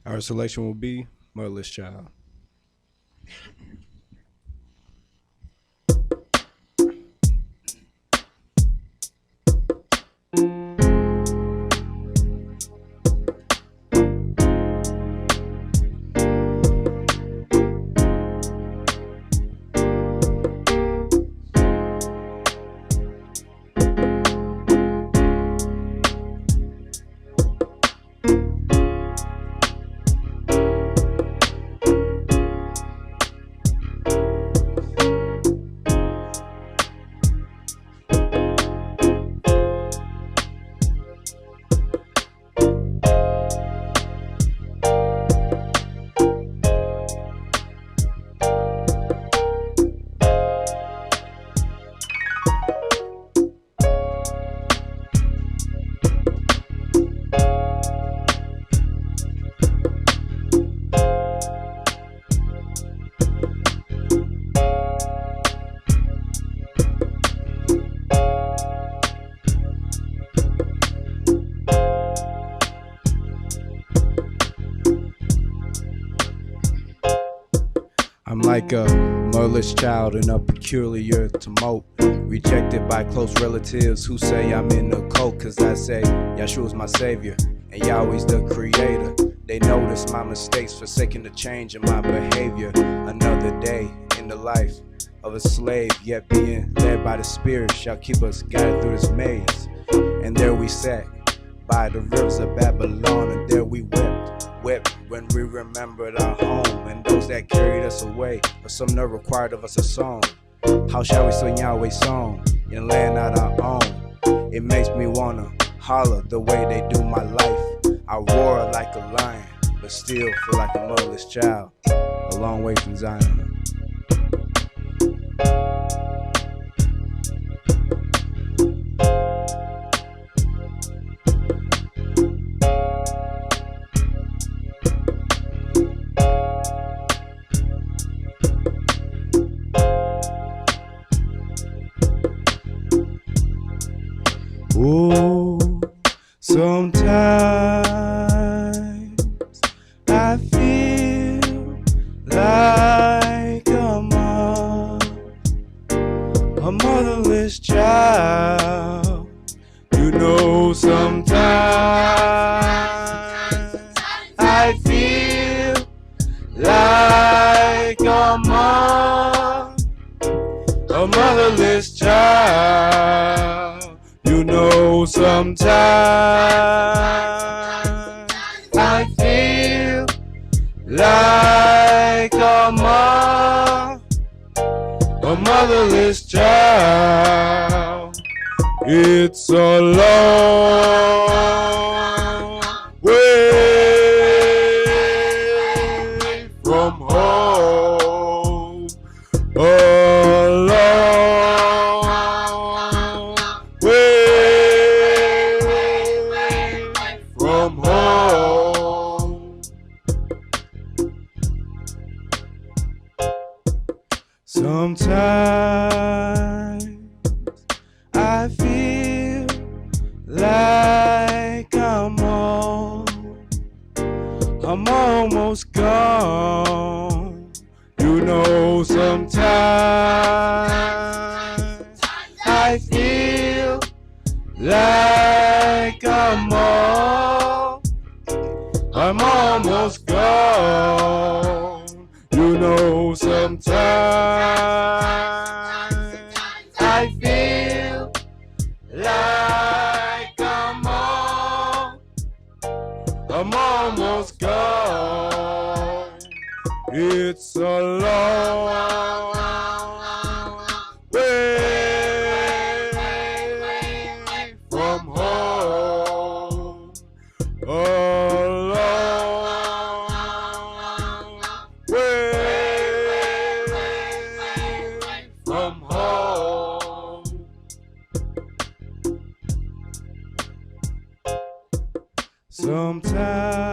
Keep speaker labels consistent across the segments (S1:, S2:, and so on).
S1: Our selection will be Motherless Child. I'm like a motherless child in a peculiar tumult, rejected by close relatives who say I'm in a cult, cause I say Yahshua's my savior and Yahweh's the creator. They notice my mistakes, forsaking the change in my behavior. Another day in the life of a slave, yet being led by the Spirit shall keep us guided through this maze. And there we sat by the rivers of Babylon, and there we wept when we remembered our home and those that carried us away. But some nerve required of us a song. How shall we sing Yahweh's song in a land not our own? It makes me wanna holler the way they do my life. I roar like a lion, but still feel like a motherless child, a long way from Zion. Oh, sometimes I feel like a motherless child. You know, sometimes I feel like a motherless child. You know, sometimes I feel like a motherless child. It's a long way from home. A long way from home. Sometimes I feel like I'm almost gone. You know, sometimes I feel like I'm almost gone. You know, sometimes I feel like I'm almost gone. It's a long way from home. A long way from home. Sometimes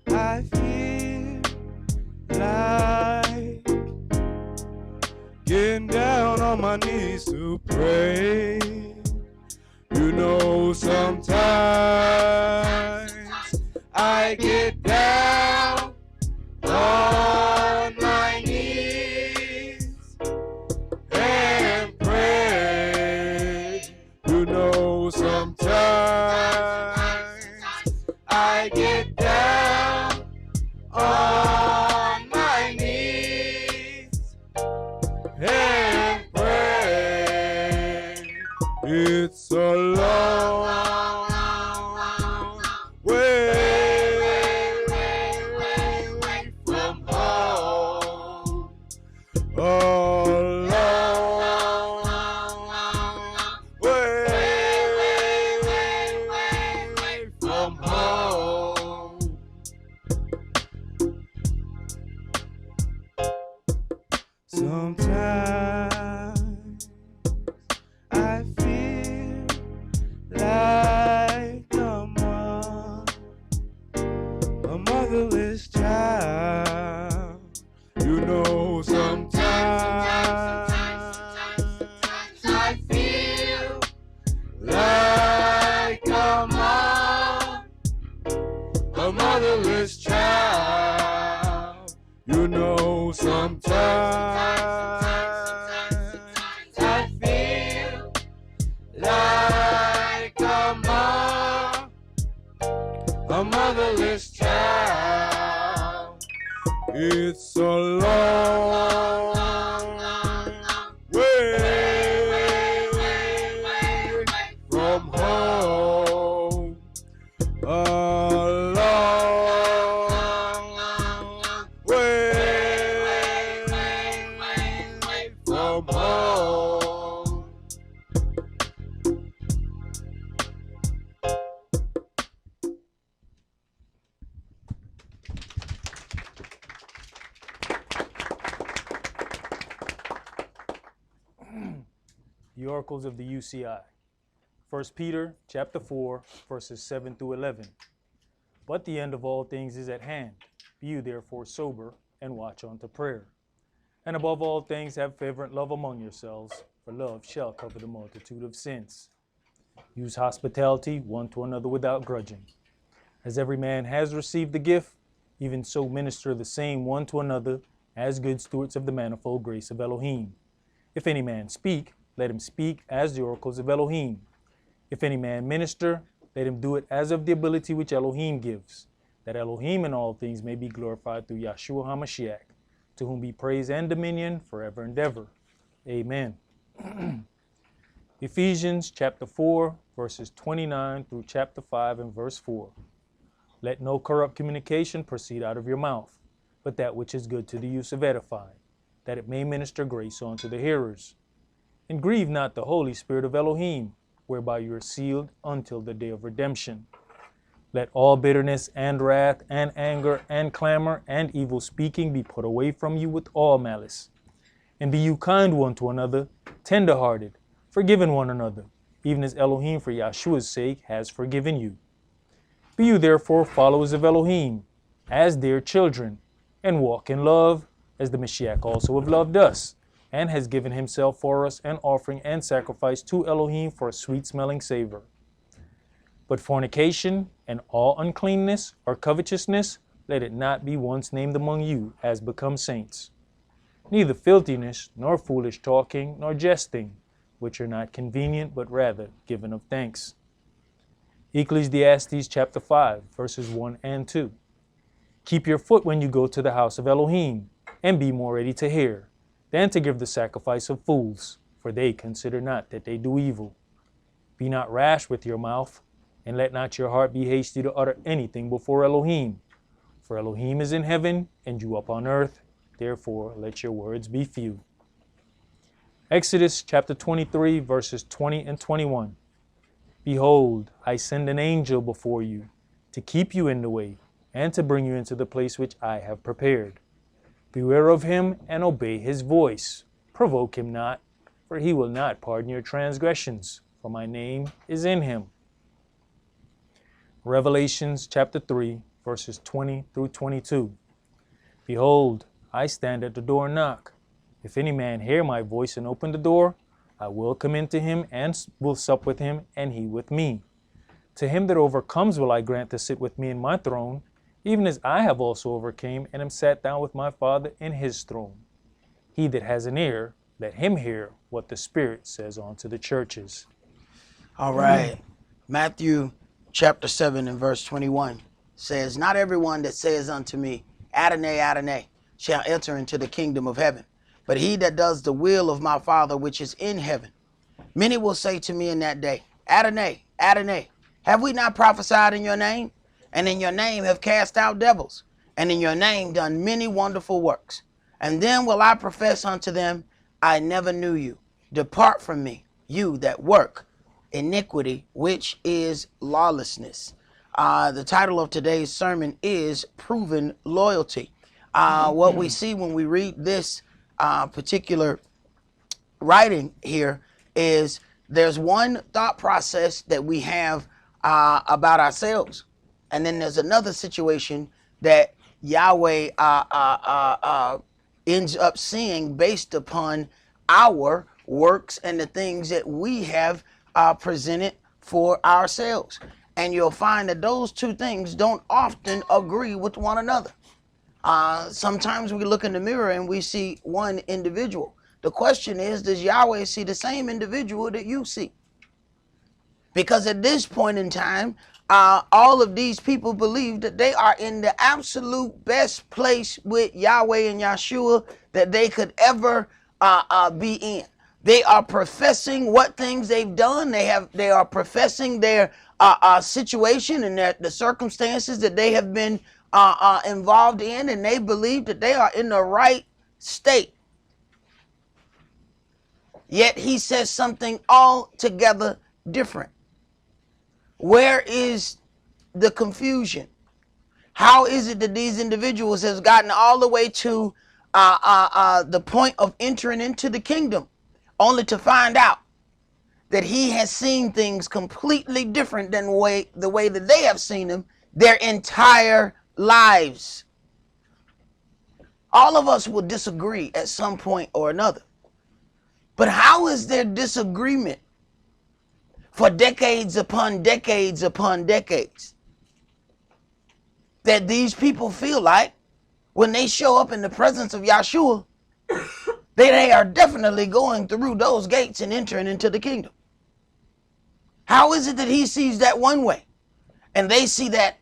S1: I feel like getting down on my knees to pray. You know, sometimes I get down on my knees and pray. You know, sometimes I get down on my knees and pray. It's a long way from home. A long way from home. Sometimes I feel like a motherless child. You know, sometimes I feel like a motherless child. You know, sometimes I feel like a motherless child. It's a long way from home. A long way from home.
S2: The oracles of the UCI. 1 Peter chapter 4, verses 7 through 11. But the end of all things is at hand. Be you therefore sober, and watch unto prayer. And above all things have fervent love among yourselves, for love shall cover the multitude of sins. Use hospitality one to another without grudging. As every man has received the gift, even so minister the same one to another, as good stewards of the manifold grace of Elohim. If any man speak, let him speak as the oracles of Elohim. If any man minister, let him do it as of the ability which Elohim gives, that Elohim in all things may be glorified through Yahshua HaMashiach, to whom be praise and dominion forever and ever. Amen. Ephesians chapter 4, verses 29 through chapter 5 and verse 4. Let no corrupt communication proceed out of your mouth, but that which is good to the use of edifying, that it may minister grace unto the hearers. And grieve not the Holy Spirit of Elohim, whereby you are sealed until the day of redemption. Let all bitterness and wrath and anger and clamor and evil speaking be put away from you with all malice. And be you kind one to another, tender-hearted, forgiving one another, even as Elohim for Yahshua's sake has forgiven you. Be you therefore followers of Elohim, as dear children, and walk in love, as the Mashiach also have loved us, and has given himself for us an offering and sacrifice to Elohim for a sweet-smelling savor. But fornication and all uncleanness or covetousness, let it not be once named among you as become saints. Neither filthiness, nor foolish talking, nor jesting, which are not convenient, but rather given of thanks. Ecclesiastes chapter 5, verses 1 and 2. Keep your foot when you go to the house of Elohim, and be more ready to hear, than to give the sacrifice of fools, for they consider not that they do evil. Be not rash with your mouth, and let not your heart be hasty to utter anything before Elohim. For Elohim is in heaven, and you up on earth, therefore let your words be few. Exodus chapter 23, verses 20 and 21. Behold, I send an angel before you, to keep you in the way, and to bring you into the place which I have prepared. Beware of him, and obey his voice. Provoke him not, for he will not pardon your transgressions, for my name is in him. Revelations chapter 3, verses 20 through 22. Behold, I stand at the door and knock. If any man hear my voice and open the door, I will come into him and will sup with him, and he with me. To him that overcomes will I grant to sit with me in my throne, even as I have also overcame and am sat down with my Father in his throne. He that has an ear, let him hear what the Spirit says unto the churches.
S3: All right. Matthew chapter 7 and verse 21 says, not everyone that says unto me, Adonai, Adonai, shall enter into the kingdom of heaven, but he that does the will of my Father which is in heaven. Many will say to me in that day, Adonai, Adonai, have we not prophesied in your name? And in your name have cast out devils, and in your name done many wonderful works. And then will I profess unto them, I never knew you. Depart from me, you that work iniquity, which is lawlessness. The title of today's sermon is Proven Loyalty. What we see when we read this particular writing here is there's one thought process that we have about ourselves, and then there's another situation that Yahweh ends up seeing based upon our works and the things that we have presented for ourselves. And you'll find that those two things don't often agree with one another. Sometimes we look in the mirror and we see one individual. The question is, does Yahweh see the same individual that you see? Because at this point in time, all of these people believe that they are in the absolute best place with Yahweh and Yahshua that they could ever be in. They are professing what things they've done. They are professing their situation and the circumstances that they have been involved in, and they believe that they are in the right state. Yet he says something altogether different. Where is the confusion? How is it that these individuals has gotten all the way to the point of entering into the kingdom, only to find out that he has seen things completely different than the way that they have seen them their entire lives? All of us will disagree at some point or another. But how is there disagreement for decades upon decades upon decades that these people feel like when they show up in the presence of Yahshua, they are definitely going through those gates and entering into the kingdom? How is it that he sees that one way and they see that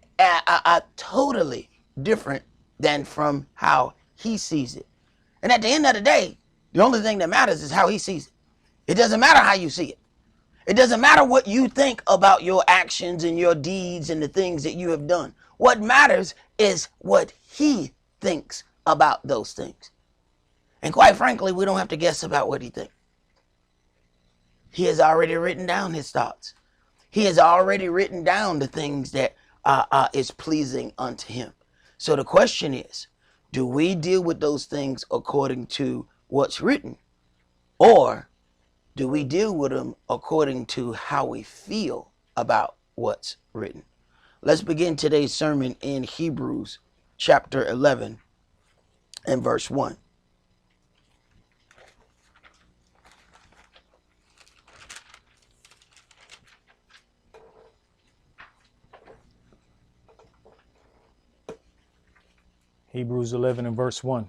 S3: totally different than from how he sees it? And at the end of the day, the only thing that matters is how he sees it. It doesn't matter how you see it. It doesn't matter what you think about your actions and your deeds and the things that you have done. What matters is what he thinks about those things. And quite frankly, we don't have to guess about what he thinks. He has already written down his thoughts. He has already written down the things that is pleasing unto him. So the question is, do we deal with those things according to what's written, or do we deal with them according to how we feel about what's written? Let's begin today's sermon in Hebrews chapter 11 and verse 1.
S2: Hebrews 11 and verse 1.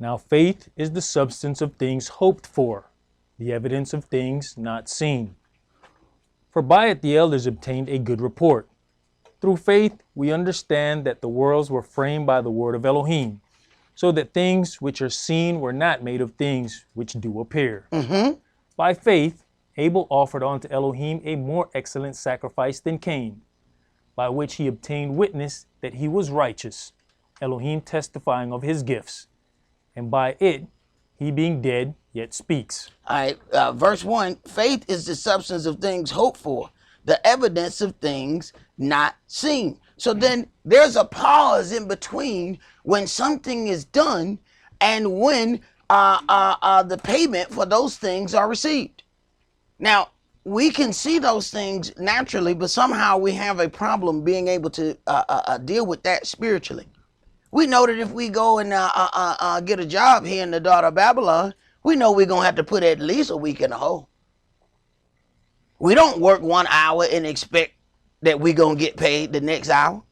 S2: Now faith is the substance of things hoped for, the evidence of things not seen. For by it the elders obtained a good report. Through faith we understand that the worlds were framed by the word of Elohim, so that things which are seen were not made of things which do appear. By faith Abel offered unto Elohim a more excellent sacrifice than Cain, by which he obtained witness that he was righteous, Elohim testifying of his gifts. And by it, he being dead, yet speaks.
S3: All right, verse 1, faith is the substance of things hoped for, the evidence of things not seen. So then there's a pause in between when something is done and when the payment for those things are received. Now, we can see those things naturally, but somehow we have a problem being able to deal with that spiritually. We know that if we go and get a job here in the daughter of Babylon, we know we're going to have to put at least a week in the hole. We don't work 1 hour and expect that we're going to get paid the next hour.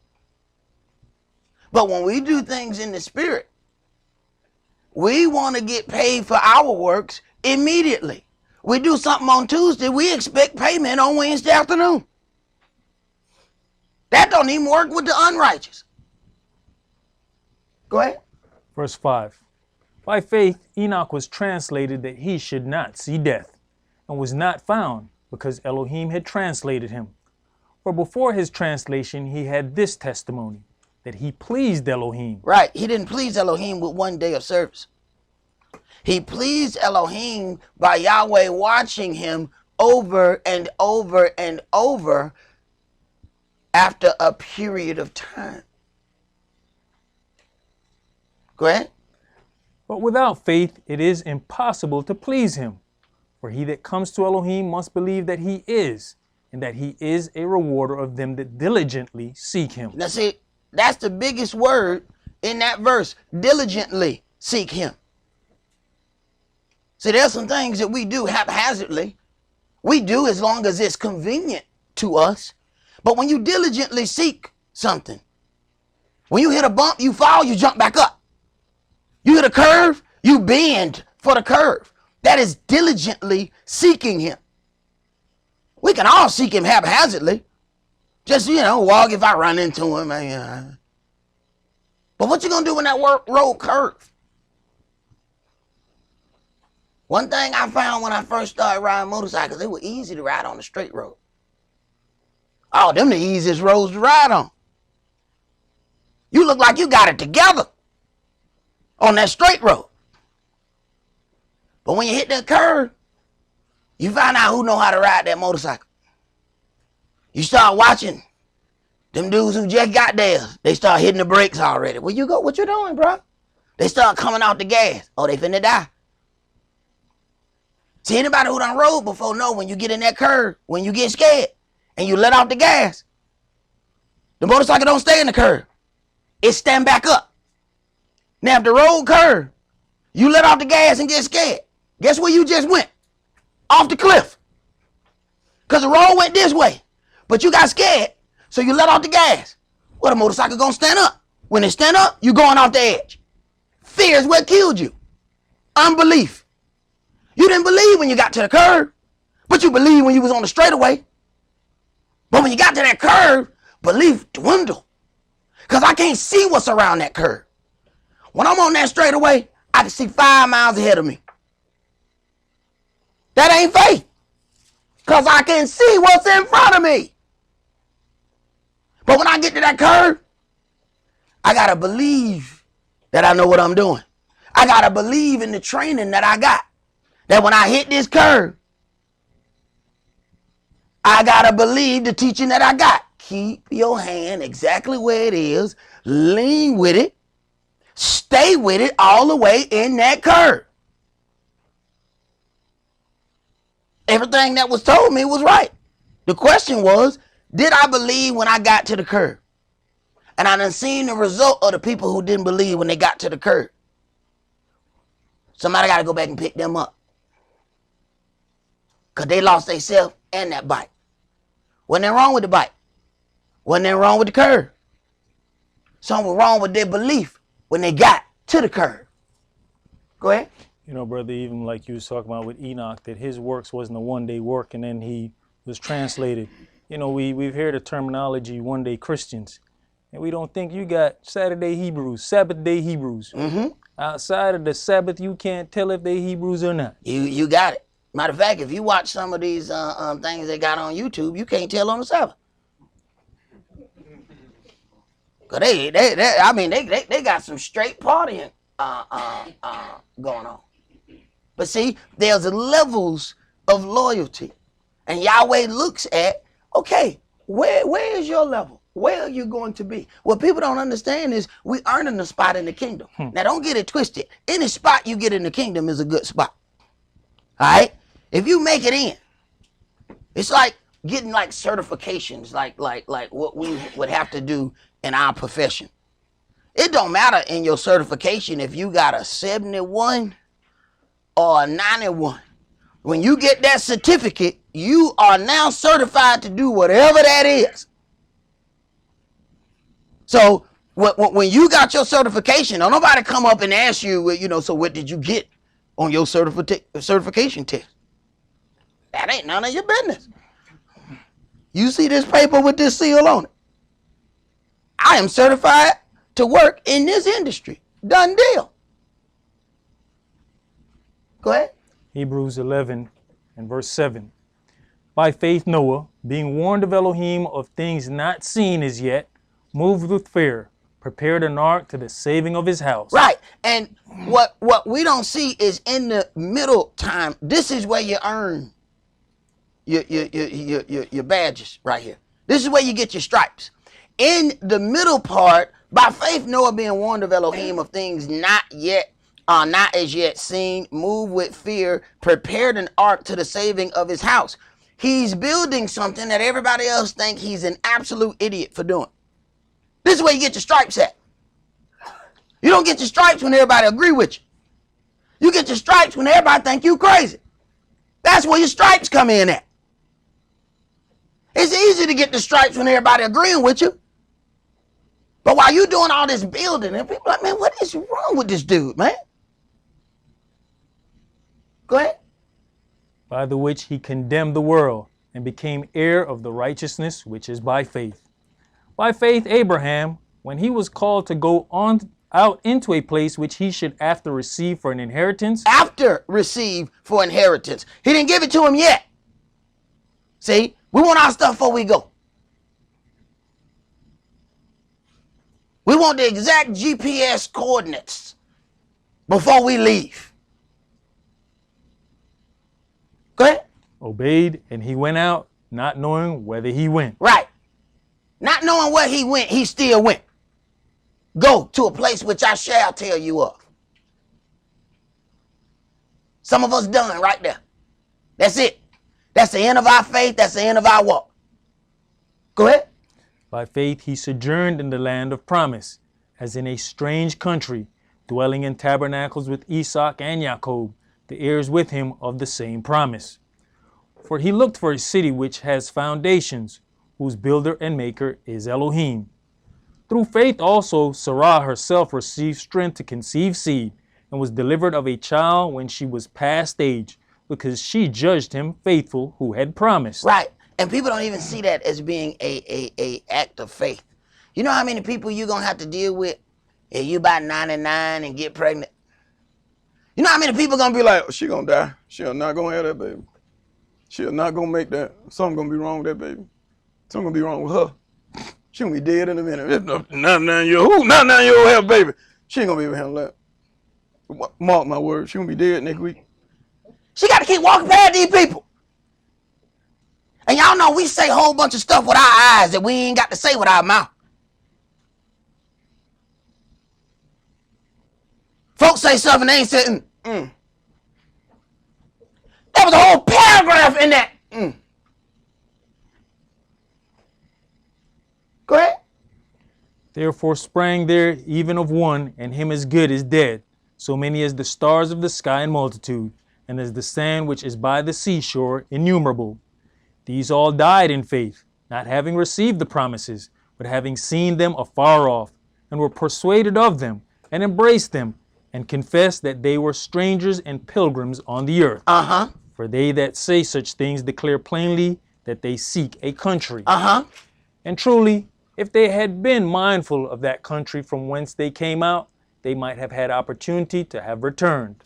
S3: But when we do things in the spirit, we want to get paid for our works immediately. We do something on Tuesday, we expect payment on Wednesday afternoon. That don't even work with the unrighteous. Go ahead.
S2: Verse 5. By faith, Enoch was translated that he should not see death, and was not found, because Elohim had translated him. For before his translation, he had this testimony, that he pleased Elohim.
S3: Right. He didn't please Elohim with one day of service. He pleased Elohim by Yahweh watching him over and over and over after a period of time. Go ahead.
S2: But without faith, it is impossible to please him. For he that comes to Elohim must believe that he is, and that he is a rewarder of them that diligently seek him.
S3: Now see, that's the biggest word in that verse. Diligently seek him. See, there's some things that we do haphazardly. We do as long as it's convenient to us. But when you diligently seek something, when you hit a bump, you fall, you jump back up. You hit a curve, you bend for the curve. That is diligently seeking him. We can all seek him haphazardly. Just, walk if I run into him. But what you going to do when that road curve? One thing I found when I first started riding motorcycles, they were easy to ride on the straight road. Oh, them the easiest roads to ride on. You look like you got it together on that straight road. But when you hit that curve, you find out who know how to ride that motorcycle. You start watching them dudes who just got theirs. They start hitting the brakes already. Where you go? What you doing, bro? They start coming out the gas. Oh, they finna die. See, anybody who done rode before know when you get in that curve, when you get scared and you let off the gas, the motorcycle don't stay in the curve. It stand back up. Now, if the road curve, you let off the gas and get scared, guess where you just went? Off the cliff. Because the road went this way, but you got scared, so you let off the gas. Well, the motorcycle gonna stand up. When it stand up, you going off the edge. Fear is what killed you. Unbelief. You didn't believe when you got to the curve, but you believed when you was on the straightaway. But when you got to that curve, belief dwindled. Because I can't see what's around that curve. When I'm on that straightaway, I can see 5 miles ahead of me. That ain't faith. Because I can see what's in front of me. But when I get to that curve, I got to believe that I know what I'm doing. I got to believe in the training that I got. That when I hit this curve, I got to believe the teaching that I got. Keep your hand exactly where it is. Lean with it. Stay with it all the way in that curve. Everything that was told me was right. The question was, did I believe when I got to the curve? And I done seen the result of the people who didn't believe when they got to the curve. Somebody got to go back and pick them up. Because they lost themselves and that bike. Wasn't nothing wrong with the bike. Wasn't nothing wrong with the curve. Something was wrong with their belief when they got to the curve. Go ahead.
S2: You know, brother, even like you was talking about with Enoch, that his works wasn't a one-day work and then he was translated. You know, we've heard the terminology one-day Christians. And we don't think you got Saturday Hebrews, Sabbath day Hebrews.
S3: Mm-hmm.
S2: Outside of the Sabbath, you can't tell if they Hebrews or not.
S3: You got it. Matter of fact, if you watch some of these things they got on YouTube, you can't tell on the Sabbath. Cause they got some straight partying going on. But see, there's levels of loyalty, and Yahweh looks at, okay, where is your level? Where are you going to be? What people don't understand is we earning a spot in the kingdom. Now, don't get it twisted. Any spot you get in the kingdom is a good spot. All right? If you make it in, it's like getting like certifications, like what we would have to do in our profession. It don't matter in your certification if you got a 71 or a 91. When you get that certificate, you are now certified to do whatever that is. So when you got your certification, don't nobody come up and ask you, so what did you get on your certification test? That ain't none of your business. You see this paper with this seal on it? I am certified to work in this industry. Done deal. Go ahead.
S2: Hebrews 11 and verse 7. By faith Noah, being warned of Elohim of things not seen as yet, moved with fear, prepared an ark to the saving of his house.
S3: Right. And what we don't see is in the middle time, this is where you earn your badges right here. This is where you get your stripes. In the middle part, by faith Noah, being warned of Elohim of things not as yet seen, moved with fear, prepared an ark to the saving of his house. He's building something that everybody else think he's an absolute idiot for doing. This is where you get your stripes at. You don't get your stripes when everybody agree with you. You get your stripes when everybody think you crazy. That's where your stripes come in at. It's easy to get the stripes when everybody agreeing with you. But while you doing all this building, and people are like, man, what is wrong with this dude, man? Go ahead.
S2: By the which he condemned the world and became heir of the righteousness which is by faith. By faith Abraham, when he was called to go on out into a place which he should after receive for an inheritance.
S3: After receive for inheritance. He didn't give it to him yet. See, we want our stuff before we go. We want the exact GPS coordinates before we leave. Go ahead.
S2: Obeyed, and he went out, not knowing whether he went.
S3: Right. Not knowing where he went, he still went. Go to a place which I shall tell you of. Some of us done right there. That's it. That's the end of our faith. That's the end of our walk. Go ahead.
S2: By faith he sojourned in the land of promise, as in a strange country, dwelling in tabernacles with Esaac and Jacob, the heirs with him of the same promise. For he looked for a city which has foundations, whose builder and maker is Elohim. Through faith also Sarah herself received strength to conceive seed, and was delivered of a child when she was past age, because she judged him faithful who had promised.
S3: Right. And people don't even see that as being a act of faith. You know how many people you're going to have to deal with if you about 99 and get pregnant? You know how many people going to be like, oh, she going to die. She'll not going to have that baby. She'll not going to make that. Something going to be wrong with that baby. Something going to be wrong with her. She going to be dead in a minute. 99-year-old have a baby. She ain't going to be able to handle that. Mark my words. She going to be dead next week. She got to keep walking past these people. And y'all know we say a whole bunch of stuff with our eyes that we ain't got to say with our mouth. Folks say stuff and they ain't saying, There was a whole paragraph in that. Go ahead.
S2: Therefore sprang there even of one, and him as good as dead, so many as the stars of the sky in multitude, and as the sand which is by the seashore innumerable. These all died in faith, not having received the promises, but having seen them afar off, and were persuaded of them, and embraced them, and confessed that they were strangers and pilgrims on the earth. For they that say such things declare plainly that they seek a country. And truly, if they had been mindful of that country from whence they came out, they might have had opportunity to have returned.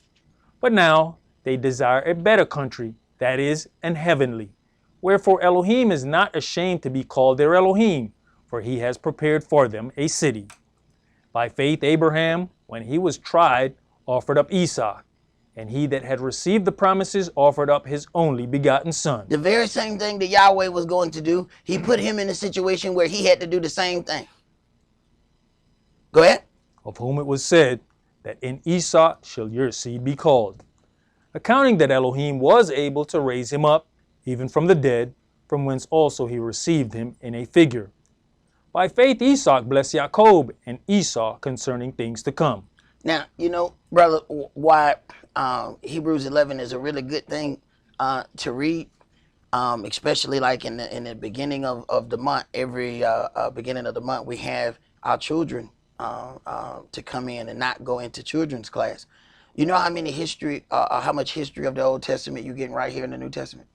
S2: But now they desire a better country, that is, an heavenly. Wherefore Elohim is not ashamed to be called their Elohim, for he has prepared for them a city. By faith Abraham, when he was tried, offered up Esau, and he that had received the promises offered up his only begotten son.
S3: The very same thing that Yahweh was going to do, he put him in a situation where he had to do the same thing. Go ahead.
S2: Of whom it was said, that in Esau shall your seed be called. Accounting that Elohim was able to raise him up, even from the dead, from whence also he received him in a figure. By faith Esau blessed Jacob and Esau concerning things to come.
S3: Now, you know, brother, why Hebrews 11 is a really good thing to read, especially like in the beginning of the month. Every beginning of the month, we have our children to come in and not go into children's class. You know how much history of the Old Testament you're getting right here in the New Testament?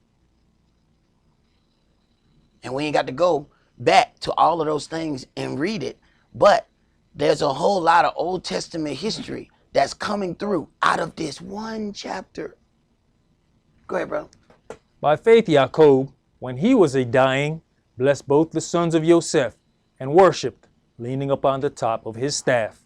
S3: And we ain't got to go back to all of those things and read it, but there's a whole lot of Old Testament history that's coming through out of this one chapter. Go ahead, bro.
S2: By faith, Jacob, when he was a dying, blessed both the sons of Joseph and worshipped, leaning upon the top of his staff.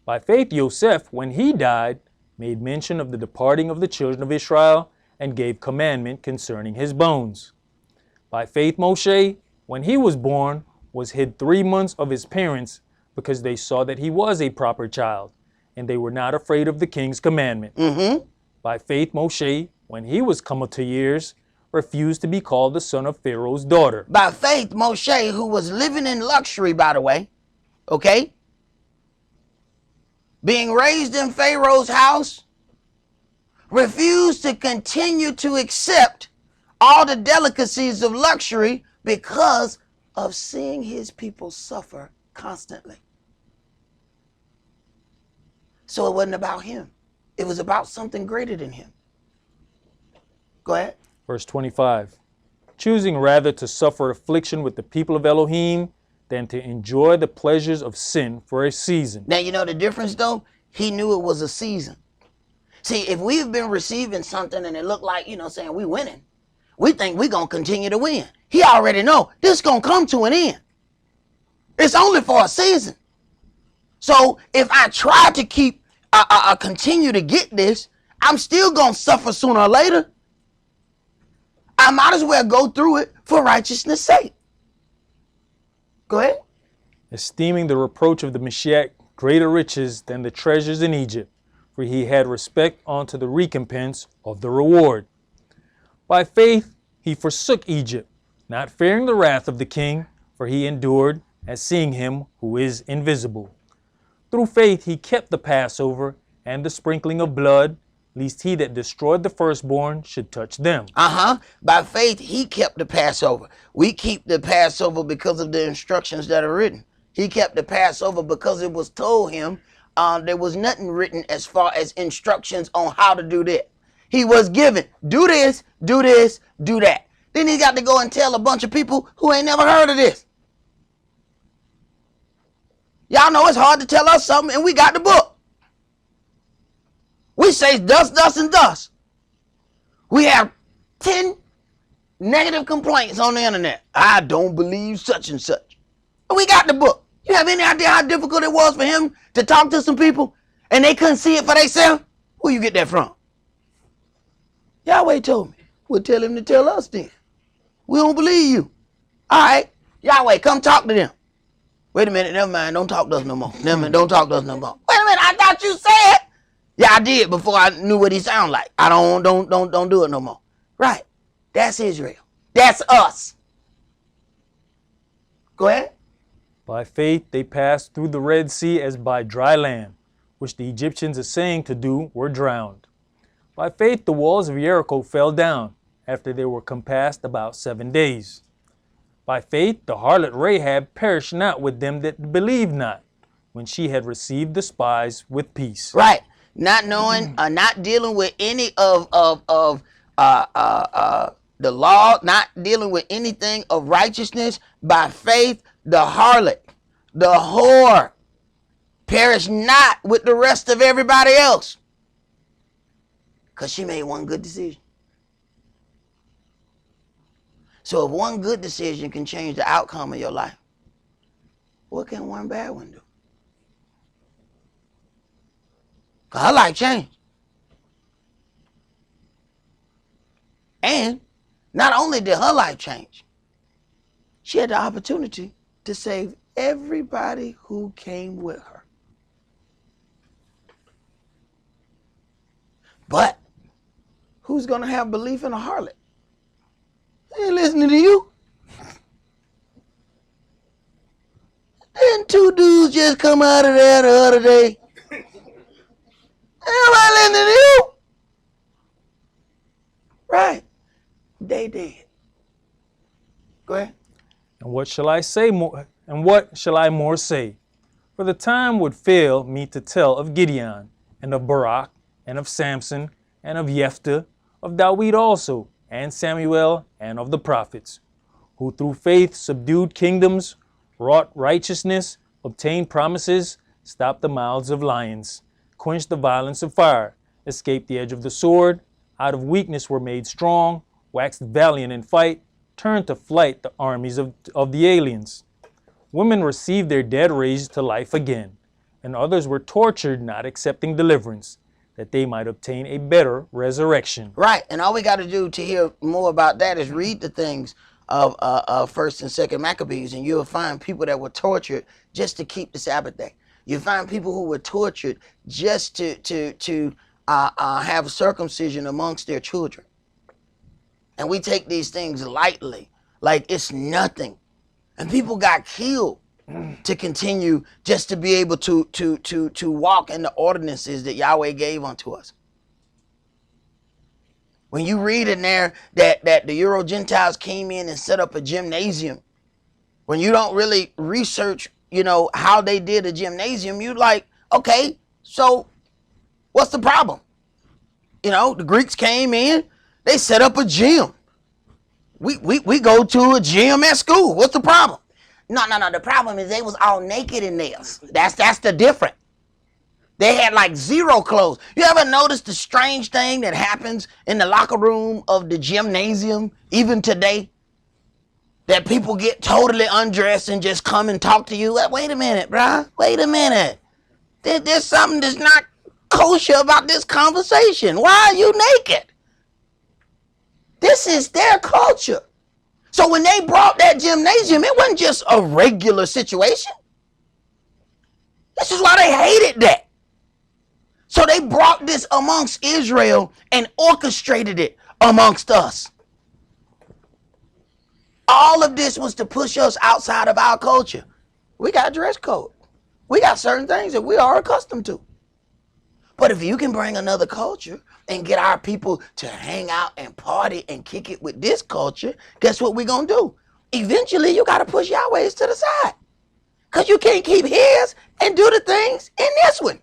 S2: By faith, Joseph, when he died, made mention of the departing of the children of Israel and gave commandment concerning his bones. By faith, Moshe, when he was born, was hid 3 months of his parents because they saw that he was a proper child, and they were not afraid of the king's commandment. By faith, Moshe, when he was come to years, refused to be called the son of Pharaoh's daughter.
S3: By faith, Moshe, who was living in luxury, by the way, okay, being raised in Pharaoh's house, refused to continue to accept all the delicacies of luxury because of seeing his people suffer constantly. So it wasn't about him. It was about something greater than him. Go ahead.
S2: Verse 25, choosing rather to suffer affliction with the people of Elohim than to enjoy the pleasures of sin for a season.
S3: Now, you know the difference, though? He knew it was a season. See, if we've been receiving something and it looked like, saying we winning, we think we're going to continue to win. He already know this going to come to an end. It's only for a season. So if I try to keep, continue to get this, I'm still going to suffer sooner or later. I might as well go through it for righteousness' sake. Go ahead.
S2: Esteeming the reproach of the Mashiach greater riches than the treasures in Egypt, for he had respect unto the recompense of the reward. By faith he forsook Egypt, not fearing the wrath of the king, for he endured as seeing him who is invisible. Through faith he kept the Passover and the sprinkling of blood, lest he that destroyed the firstborn should touch them.
S3: By faith he kept the Passover. We keep the Passover because of the instructions that are written. He kept the Passover because it was told him there was nothing written as far as instructions on how to do that. He was given, do this, do this, do that. Then he got to go and tell a bunch of people who ain't never heard of this. Y'all know it's hard to tell us something and we got the book. We say thus, thus, and thus. We have 10 negative complaints on the internet. I don't believe such and such. And we got the book. You have any idea how difficult it was for him to talk to some people and they couldn't see it for themselves? Where you get that from? Yahweh told me. We'll tell him to tell us then. We don't believe you. All right. Yahweh, come talk to them. Wait a minute. Never mind. Don't talk to us no more. Never mind. Don't talk to us no more. Wait a minute. I thought you said. Yeah, I did before I knew what he sounded like. I don't do it no more. Right. That's Israel. That's us. Go ahead.
S2: By faith they passed through the Red Sea as by dry land, which the Egyptians essaying to do were drowned. By faith the walls of Jericho fell down, after they were compassed about 7 days. By faith the harlot Rahab perished not with them that believed not, when she had received the spies with peace.
S3: Right. Not knowing, not dealing with any of the law, not dealing with anything of righteousness. By faith, the harlot, the whore, perished not with the rest of everybody else. Because she made one good decision. So if one good decision can change the outcome of your life, what can one bad one do? Because her life changed. And not only did her life change, she had the opportunity to save everybody who came with her. But who's going to have belief in a harlot? They ain't listening to you. Didn't 2 dudes just come out of there the other day? Everybody listening to you. Right. They did. Go ahead.
S2: And what shall I say more? And what shall I more say? For the time would fail me to tell of Gideon, and of Barak, and of Samson, and of Jephthah, of David also, and Samuel, and of the prophets, who through faith subdued kingdoms, wrought righteousness, obtained promises, stopped the mouths of lions, quenched the violence of fire, escaped the edge of the sword, out of weakness were made strong, waxed valiant in fight, turned to flight the armies of the aliens. Women received their dead raised to life again, and others were tortured, not accepting deliverance, that they might obtain a better resurrection.
S3: Right, and all we got to do to hear more about that is read the things of First and Second Maccabees, and you'll find people that were tortured just to keep the Sabbath day. You find people who were tortured just to have circumcision amongst their children, and we take these things lightly, like it's nothing. And people got killed to continue just to be able to walk in the ordinances that Yahweh gave unto us. When you read in there that the Euro Gentiles came in and set up a gymnasium, when you don't really research, how they did a gymnasium, you like, okay, so what's the problem? The Greeks came in, they set up a gym. We go to a gym at school. What's the problem? No. The problem is they was all naked in theirs. That's the difference. They had like zero clothes. You ever notice the strange thing that happens in the locker room of the gymnasium, even today? That people get totally undressed and just come and talk to you. Wait a minute, bruh. Wait a minute. There's something that's not kosher about this conversation. Why are you naked? This is their culture. So when they brought that gymnasium, it wasn't just a regular situation. This is why they hated that. So they brought this amongst Israel and orchestrated it amongst us. All of this was to push us outside of our culture. We got dress code. We got certain things that we are accustomed to. But if you can bring another culture and get our people to hang out and party and kick it with this culture, guess what we're going to do? Eventually, you got to push Yahweh's to the side. Because you can't keep his and do the things in this one.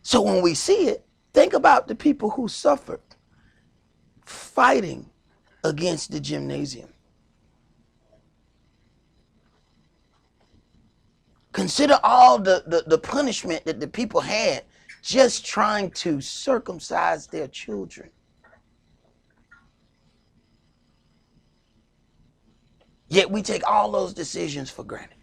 S3: So when we see it, think about the people who suffered fighting against the gymnasium. Consider all the punishment that the people had just trying to circumcise their children. Yet we take all those decisions for granted.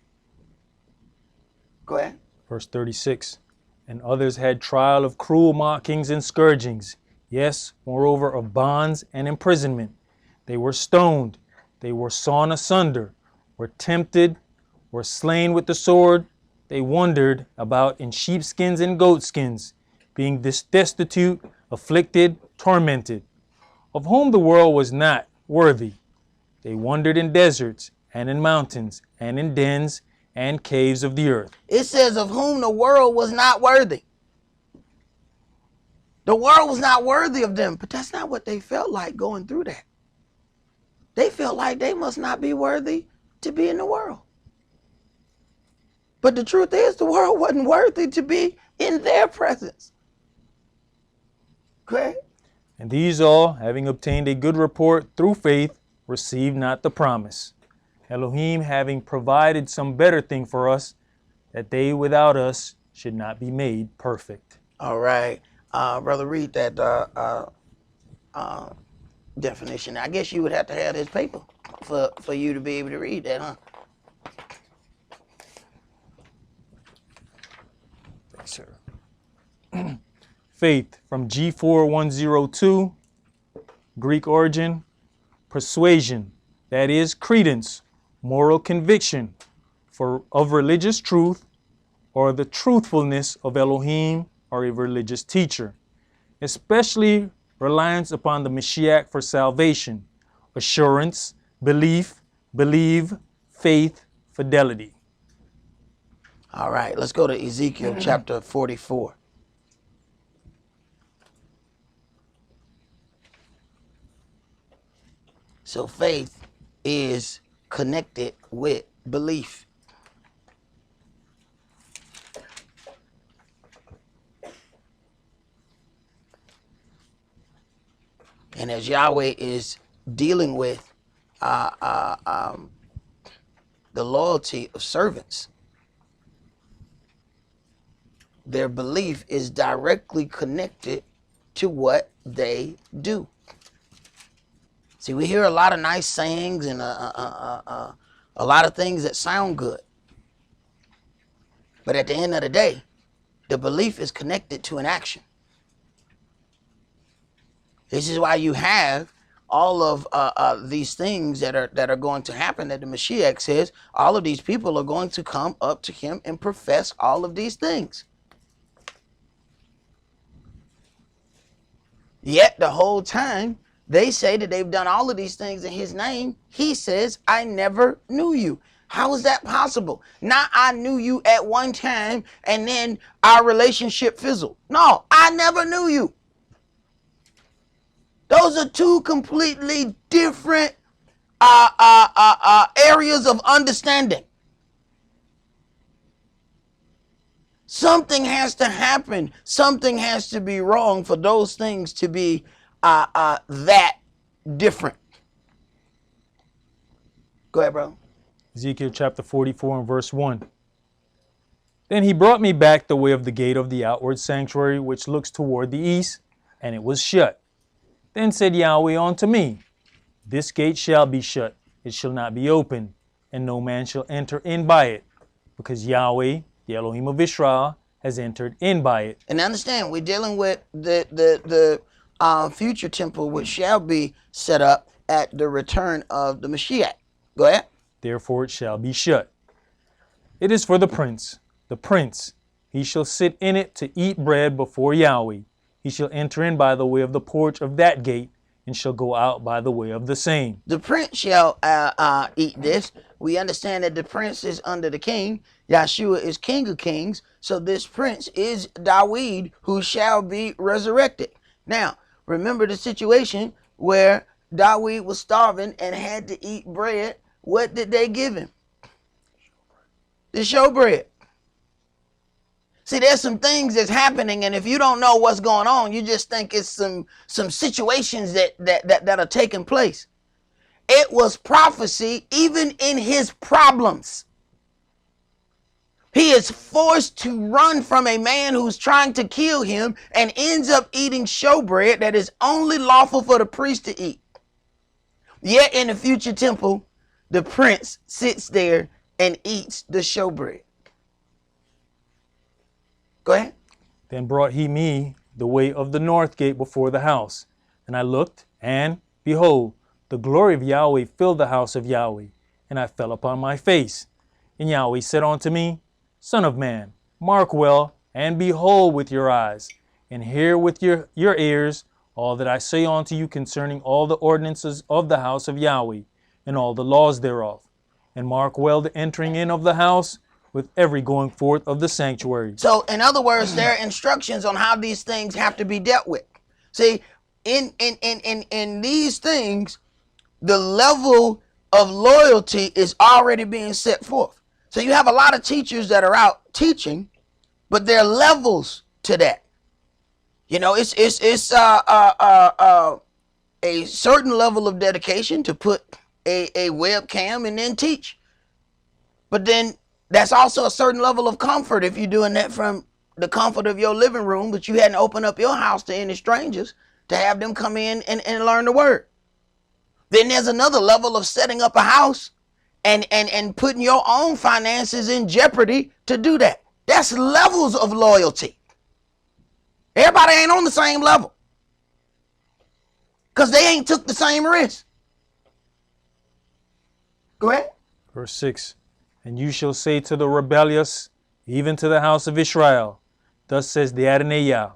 S3: Go ahead.
S2: Verse 36, and others had trial of cruel mockings and scourgings, yes, moreover of bonds and imprisonment. They were stoned, they were sawn asunder, were tempted, were slain with the sword. They wandered about in sheepskins and goatskins, being destitute, afflicted, tormented, of whom the world was not worthy. They wandered in deserts and in mountains and in dens and caves of the earth.
S3: It says of whom the world was not worthy. The world was not worthy of them, but that's not what they felt like going through that. They felt like they must not be worthy to be in the world. But the truth is, the world wasn't worthy to be in their presence. Okay?
S2: And these all, having obtained a good report through faith, received not the promise. Elohim having provided some better thing for us, that they without us should not be made perfect.
S3: All right. Brother, read that definition. I guess you would have to have this paper for you to be able to read that, huh?
S2: Thanks, sir. Faith from G4102, Greek origin, persuasion, that is credence, moral conviction of religious truth or the truthfulness of Elohim or a religious teacher, especially reliance upon the Mashiach for salvation, assurance, belief, believe, faith, fidelity.
S3: All right, let's go to Ezekiel chapter 44. So faith is connected with belief. And as Yahweh is dealing with the loyalty of servants, their belief is directly connected to what they do. See, we hear a lot of nice sayings and a lot of things that sound good. But at the end of the day, the belief is connected to an action. This is why you have all of these things that are going to happen, that the Mashiach says all of these people are going to come up to him and profess all of these things. Yet the whole time they say that they've done all of these things in his name, he says, I never knew you. How is that possible? Not I knew you at one time and then our relationship fizzled. No, I never knew you. Those are two completely different areas of understanding. Something has to happen. Something has to be wrong for those things to be that different. Go ahead, bro.
S2: Ezekiel chapter 44 and verse 1. Then he brought me back the way of the gate of the outward sanctuary, which looks toward the east, and it was shut. Then said Yahweh unto me, This gate shall be shut, it shall not be opened, and no man shall enter in by it, because Yahweh, the Elohim of Israel, has entered in by it.
S3: And understand, we're dealing with the future temple, which shall be set up at the return of the Mashiach. Go ahead.
S2: Therefore it shall be shut. It is for the prince. The prince, he shall sit in it to eat bread before Yahweh. He shall enter in by the way of the porch of that gate, and shall go out by the way of the same.
S3: The prince shall eat this. We understand that the prince is under the king. Yahshua is king of kings. So this prince is Dawid, who shall be resurrected. Now, remember the situation where Dawid was starving and had to eat bread. What did they give him? The showbread. See, there's some things that's happening, and if you don't know what's going on, you just think it's some situations that are taking place. It was prophecy even in his problems. He is forced to run from a man who's trying to kill him and ends up eating showbread that is only lawful for the priest to eat. Yet in the future temple, the prince sits there and eats the showbread. Go ahead.
S2: Then brought he me the way of the north gate before the house. And I looked, and behold, the glory of Yahweh filled the house of Yahweh. And I fell upon my face. And Yahweh said unto me, Son of man, mark well, and behold with your eyes, and hear with your ears all that I say unto you concerning all the ordinances of the house of Yahweh, and all the laws thereof. And mark well the entering in of the house, with every going forth of the sanctuary.
S3: So, in other words, there are instructions on how these things have to be dealt with. See, in these things, the level of loyalty is already being set forth. So you have a lot of teachers that are out teaching, but there are levels to that. You know, it's a certain level of dedication to put a webcam and then teach. But then that's also a certain level of comfort if you're doing that from the comfort of your living room, but you hadn't opened up your house to any strangers to have them come in and learn the word. Then there's another level of setting up a house and putting your own finances in jeopardy to do that. That's levels of loyalty. Everybody ain't on the same level because they ain't took the same risk. Go ahead.
S2: Verse 6. And you shall say to the rebellious, even to the house of Israel, thus says the Adonai Yah,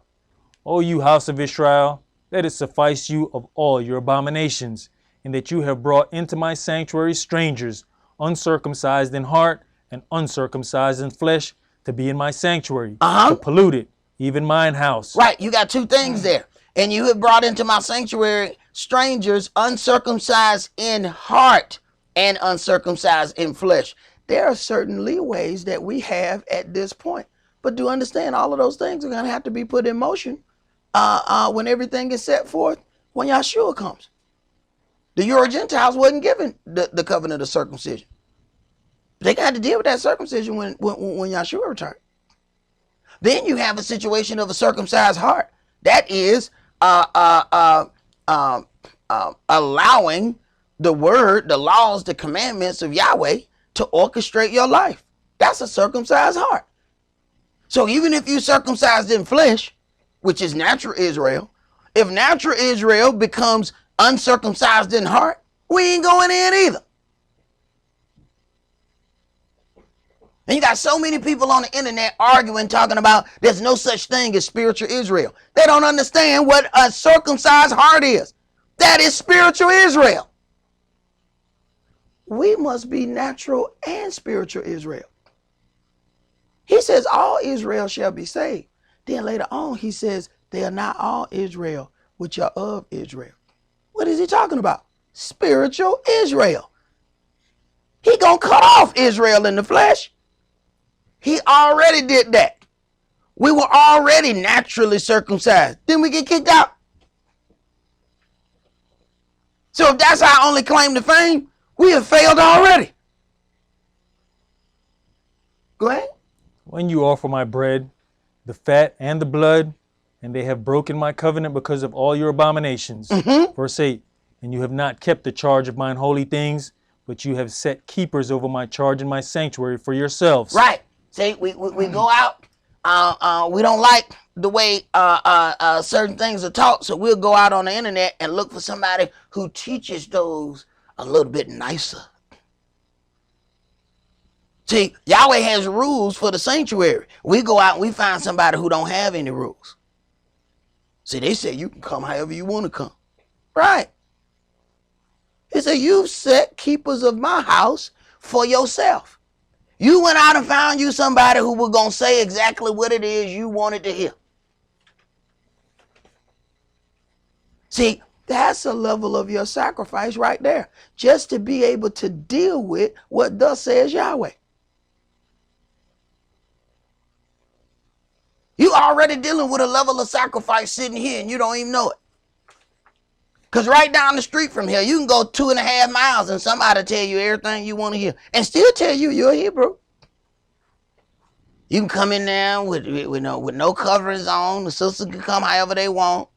S2: O you house of Israel, let it suffice you of all your abominations, in that you have brought into my sanctuary strangers, uncircumcised in heart and uncircumcised in flesh, to be in my sanctuary, to pollute it, even mine house.
S3: Right, you got two things there. And you have brought into my sanctuary strangers uncircumcised in heart and uncircumcised in flesh. There are certain leeways that we have at this point. But do understand all of those things are going to have to be put in motion when everything is set forth when Yahshua comes. The Euro Gentiles wasn't given the covenant of circumcision. They got to deal with that circumcision when Yahshua returned. Then you have a situation of a circumcised heart. That is allowing the word, the laws, the commandments of Yahweh to orchestrate your life. That's a circumcised heart. So even if you circumcised in flesh, which is natural Israel, if natural Israel becomes uncircumcised in heart, we ain't going in either. And you got so many people on the internet arguing, talking about there's no such thing as spiritual Israel. They don't understand what a circumcised heart is. That is spiritual Israel. We must be natural and spiritual Israel. He says all Israel shall be saved. Then later on he says they are not all Israel which are of Israel. What is he talking about? Spiritual Israel. He gonna cut off Israel in the flesh. He already did that. We were already naturally circumcised. Then we get kicked out. So if that's our only claim to fame, we have failed already. Go ahead.
S2: When you offer my bread, the fat and the blood, and they have broken my covenant because of all your abominations. Verse 8, and you have not kept the charge of mine holy things, but you have set keepers over my charge in my sanctuary for yourselves.
S3: Right. See, we go out. We don't like the way certain things are taught, so we'll go out on the internet and look for somebody who teaches those a little bit nicer. See, Yahweh has rules for the sanctuary. We go out and we find somebody who don't have any rules. See, they say you can come however you want to come. Right. He said, you've set keepers of my house for yourself. You went out and found you somebody who was going to say exactly what it is you wanted to hear. See, that's a level of your sacrifice right there. Just to be able to deal with what thus says Yahweh. You already dealing with a level of sacrifice sitting here and you don't even know it. Because right down the street from here, you can go 2.5 miles and somebody tell you everything you want to hear. And still tell you you're a Hebrew. You can come in there with no coverings on. The sisters can come however they want.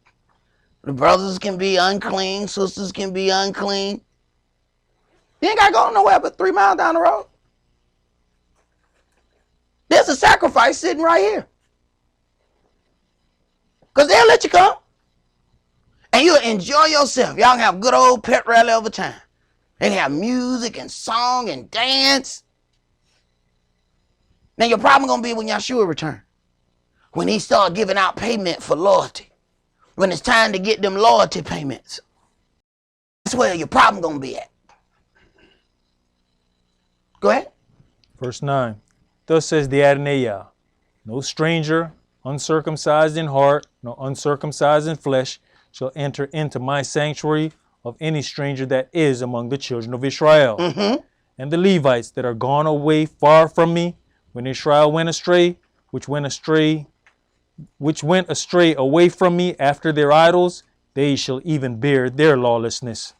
S3: The brothers can be unclean. Sisters can be unclean. You ain't got to go nowhere but 3 miles down the road. There's a sacrifice sitting right here. Because they'll let you come. And you'll enjoy yourself. Y'all can have good old pet rally over time. They can have music and song and dance. Now your problem going to be when Yahshua return. When he start giving out payment for loyalty. When it's time to get them loyalty payments. That's where your problem going to be at. Go ahead.
S2: Verse 9. Thus says the Adonai Yah, no stranger, uncircumcised in heart, nor uncircumcised in flesh, shall enter into my sanctuary of any stranger that is among the children of Israel. And the Levites that are gone away far from me, when Israel went astray, which went astray away from me after their idols, they shall even bear their lawlessness.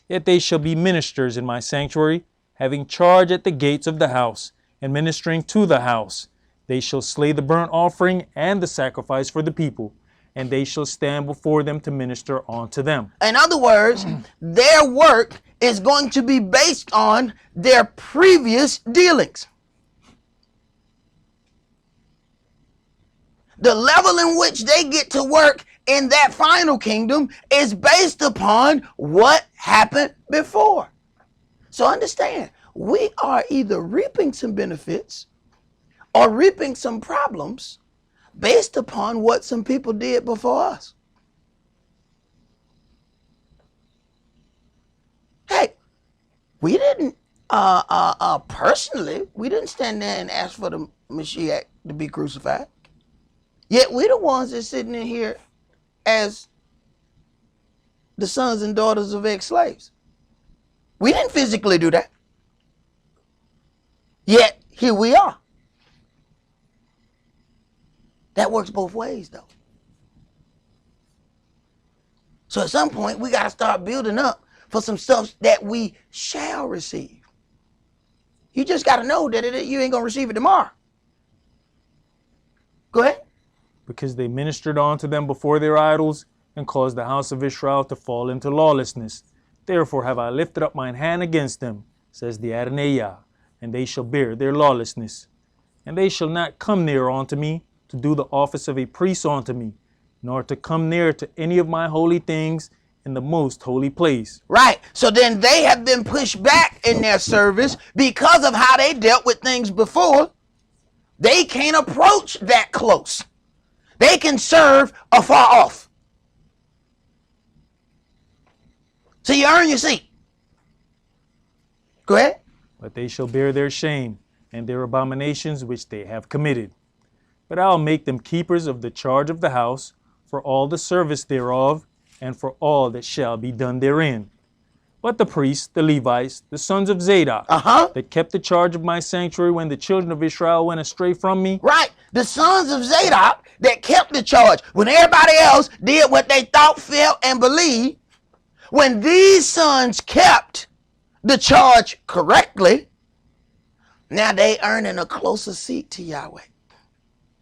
S2: Yet they shall be ministers in my sanctuary, having charge at the gates of the house, and ministering to the house. They shall slay the burnt offering and the sacrifice for the people, and they shall stand before them to minister unto them.
S3: In other words, their work is going to be based on their previous dealings. The level in which they get to work in that final kingdom is based upon what happened before. So understand, we are either reaping some benefits or reaping some problems based upon what some people did before us. Hey, we didn't personally, we didn't stand there and ask for the Mashiach to be crucified. Yet we're the ones that's sitting in here as the sons and daughters of ex-slaves. We didn't physically do that. Yet, here we are. That works both ways, though. So at some point, we got to start building up for some stuff that we shall receive. You just got to know that you ain't going to receive it tomorrow. Go ahead.
S2: Because they ministered unto them before their idols, and caused the house of Israel to fall into lawlessness. Therefore have I lifted up mine hand against them, says the Adonai, and they shall bear their lawlessness. And they shall not come near unto me, to do the office of a priest unto me, nor to come near to any of my holy things in the most holy place.
S3: Right. So then they have been pushed back in their service because of how they dealt with things before. They can't approach that close. They can serve afar off. So you earn your seat. Go ahead.
S2: But they shall bear their shame and their abominations which they have committed. But I'll make them keepers of the charge of the house, for all the service thereof, and for all that shall be done therein. But the priests, the Levites, the sons of Zadok, that kept the charge of my sanctuary when the children of Israel went astray from me.
S3: Right. The sons of Zadok that kept the charge when everybody else did what they thought, felt, and believed. When these sons kept the charge correctly, now they earning a closer seat to Yahweh.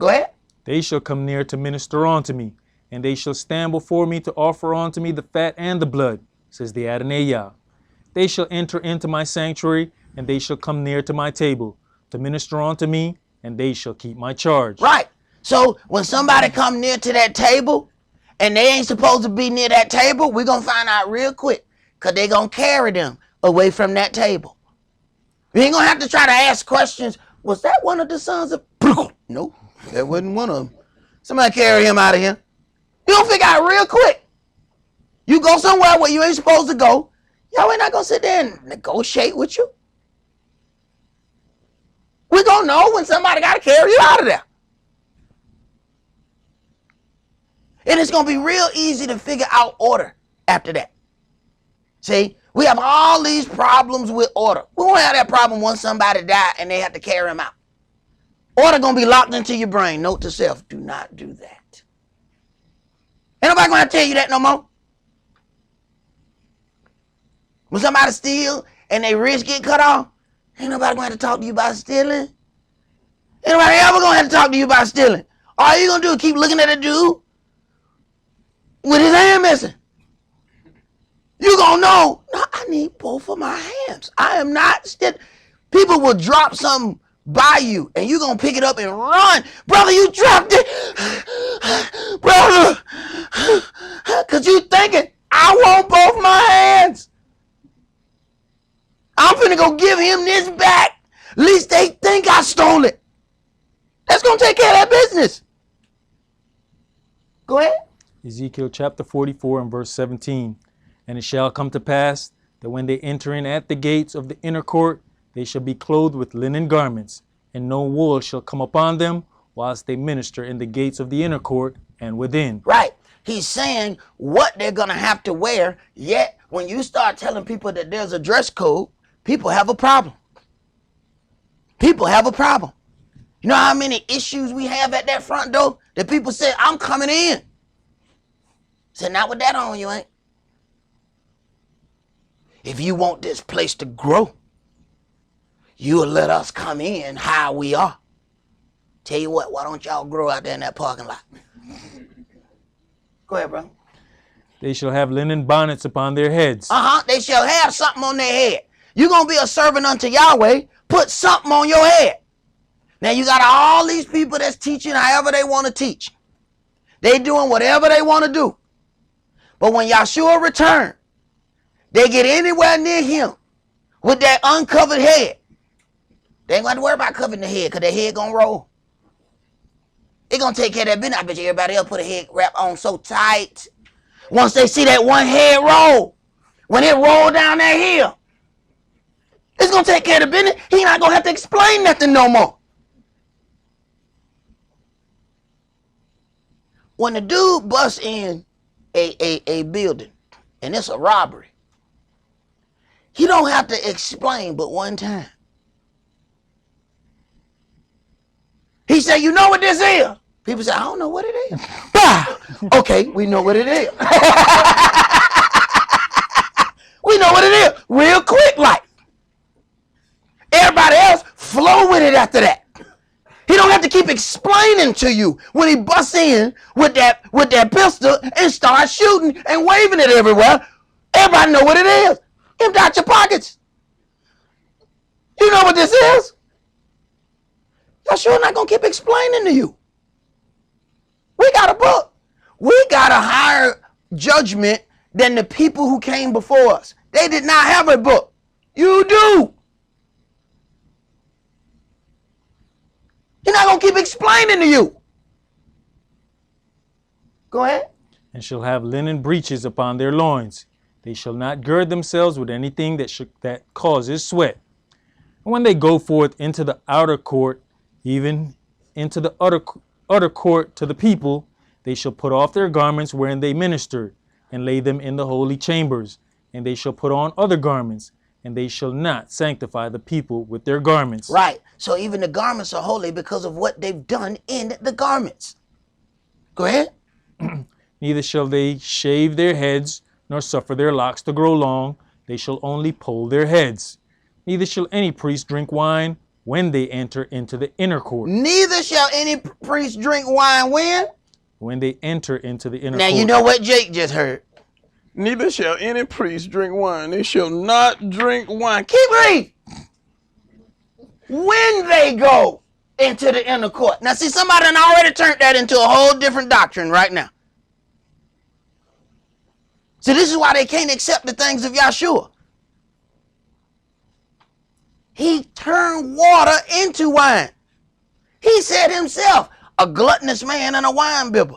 S3: Go ahead.
S2: They shall come near to minister unto me, and they shall stand before me to offer unto me the fat and the blood, says the Adonai. They shall enter into my sanctuary, and they shall come near to my table to minister unto me, and they shall keep my charge.
S3: Right. So when somebody come near to that table, and they ain't supposed to be near that table, we're going to find out real quick, because they're going to carry them away from that table. You ain't going to have to try to ask questions. Was that one of the sons of... No, that wasn't one of them. Somebody carry him out of here. You don't figure out real quick. You go somewhere where you ain't supposed to go. Y'all ain't not going to sit there and negotiate with you. We're going to know when somebody got to carry you out of there. And it's going to be real easy to figure out order after that. See, we have all these problems with order. We won't have that problem once somebody died and they have to carry him out. Order going to be locked into your brain. Note to self, do not do that. Ain't nobody going to tell you that no more. When somebody steals and their wrist get cut off, ain't nobody going to have to talk to you about stealing. Ain't nobody ever going to have to talk to you about stealing. All you going to do is keep looking at a dude with his hand missing. You gonna know, no, I need both of my hands. I am not still. People will drop something by you and you gonna pick it up and run. Brother, you dropped it. Brother. Cause you thinking, I want both my hands. I'm finna go give him this back. At least they think I stole it. That's gonna take care of that business. Go ahead.
S2: Ezekiel chapter 44 and verse 17. And it shall come to pass that when they enter in at the gates of the inner court, they shall be clothed with linen garments, and no wool shall come upon them, whilst they minister in the gates of the inner court and within.
S3: Right. He's saying what they're going to have to wear, yet when you start telling people that there's a dress code, people have a problem. People have a problem. You know how many issues we have at that front door that people say, I'm coming in. Say, not with that on, you ain't. If you want this place to grow, you will let us come in how we are. Tell you what, why don't y'all grow out there in that parking lot? Go ahead, bro.
S2: They shall have linen bonnets upon their heads.
S3: They shall have something on their head. You're going to be a servant unto Yahweh. Put something on your head. Now you got all these people that's teaching however they want to teach. They doing whatever they want to do. But when Yahshua return, they get anywhere near him with that uncovered head. They ain't going to worry about covering the head because their head going to roll. It going to take care of that business. I bet you everybody else put a head wrap on so tight. Once they see that one head roll, when it roll down that hill, it's going to take care of the business. He not going to have to explain nothing no more. When the dude busts in a building and it's a robbery, He don't have to explain but one time. He said, you know what this is? People say, I don't know what it is. Okay, we know what it is. We know what it is. Real quick like. Everybody else flow with it after that. He don't have to keep explaining to you when he busts in with that pistol and starts shooting and waving it everywhere. Everybody know what it is. Empty out your pockets. You know what this is? Yahshua not going to keep explaining to you. We got a book. We got a higher judgment than the people who came before us. They did not have a book. You do. He's not going to keep explaining to you. Go ahead.
S2: And shall have linen breeches upon their loins. They shall not gird themselves with anything that causes sweat. And when they go forth into the outer court, even into the utter court to the people, they shall put off their garments wherein they ministered, and lay them in the holy chambers. And they shall put on other garments, and they shall not sanctify the people with their garments.
S3: Right. So even the garments are holy because of what they've done in the garments. Go ahead.
S2: Neither shall they shave their heads, nor suffer their locks to grow long. They shall only poll their heads. Neither shall any priest drink wine when they enter into the inner court.
S3: Neither shall any priest drink wine when?
S2: When they enter into the inner
S3: Now
S2: court.
S3: you know what Jake just heard.
S4: Neither shall any priest drink wine. They shall not drink wine.
S3: Keep reading. When they go into the inner court. Now see, somebody done already turned that into a whole different doctrine right now. So this is why they can't accept the things of Yahshua. He turned water into wine. He said himself, a gluttonous man and a wine bibber.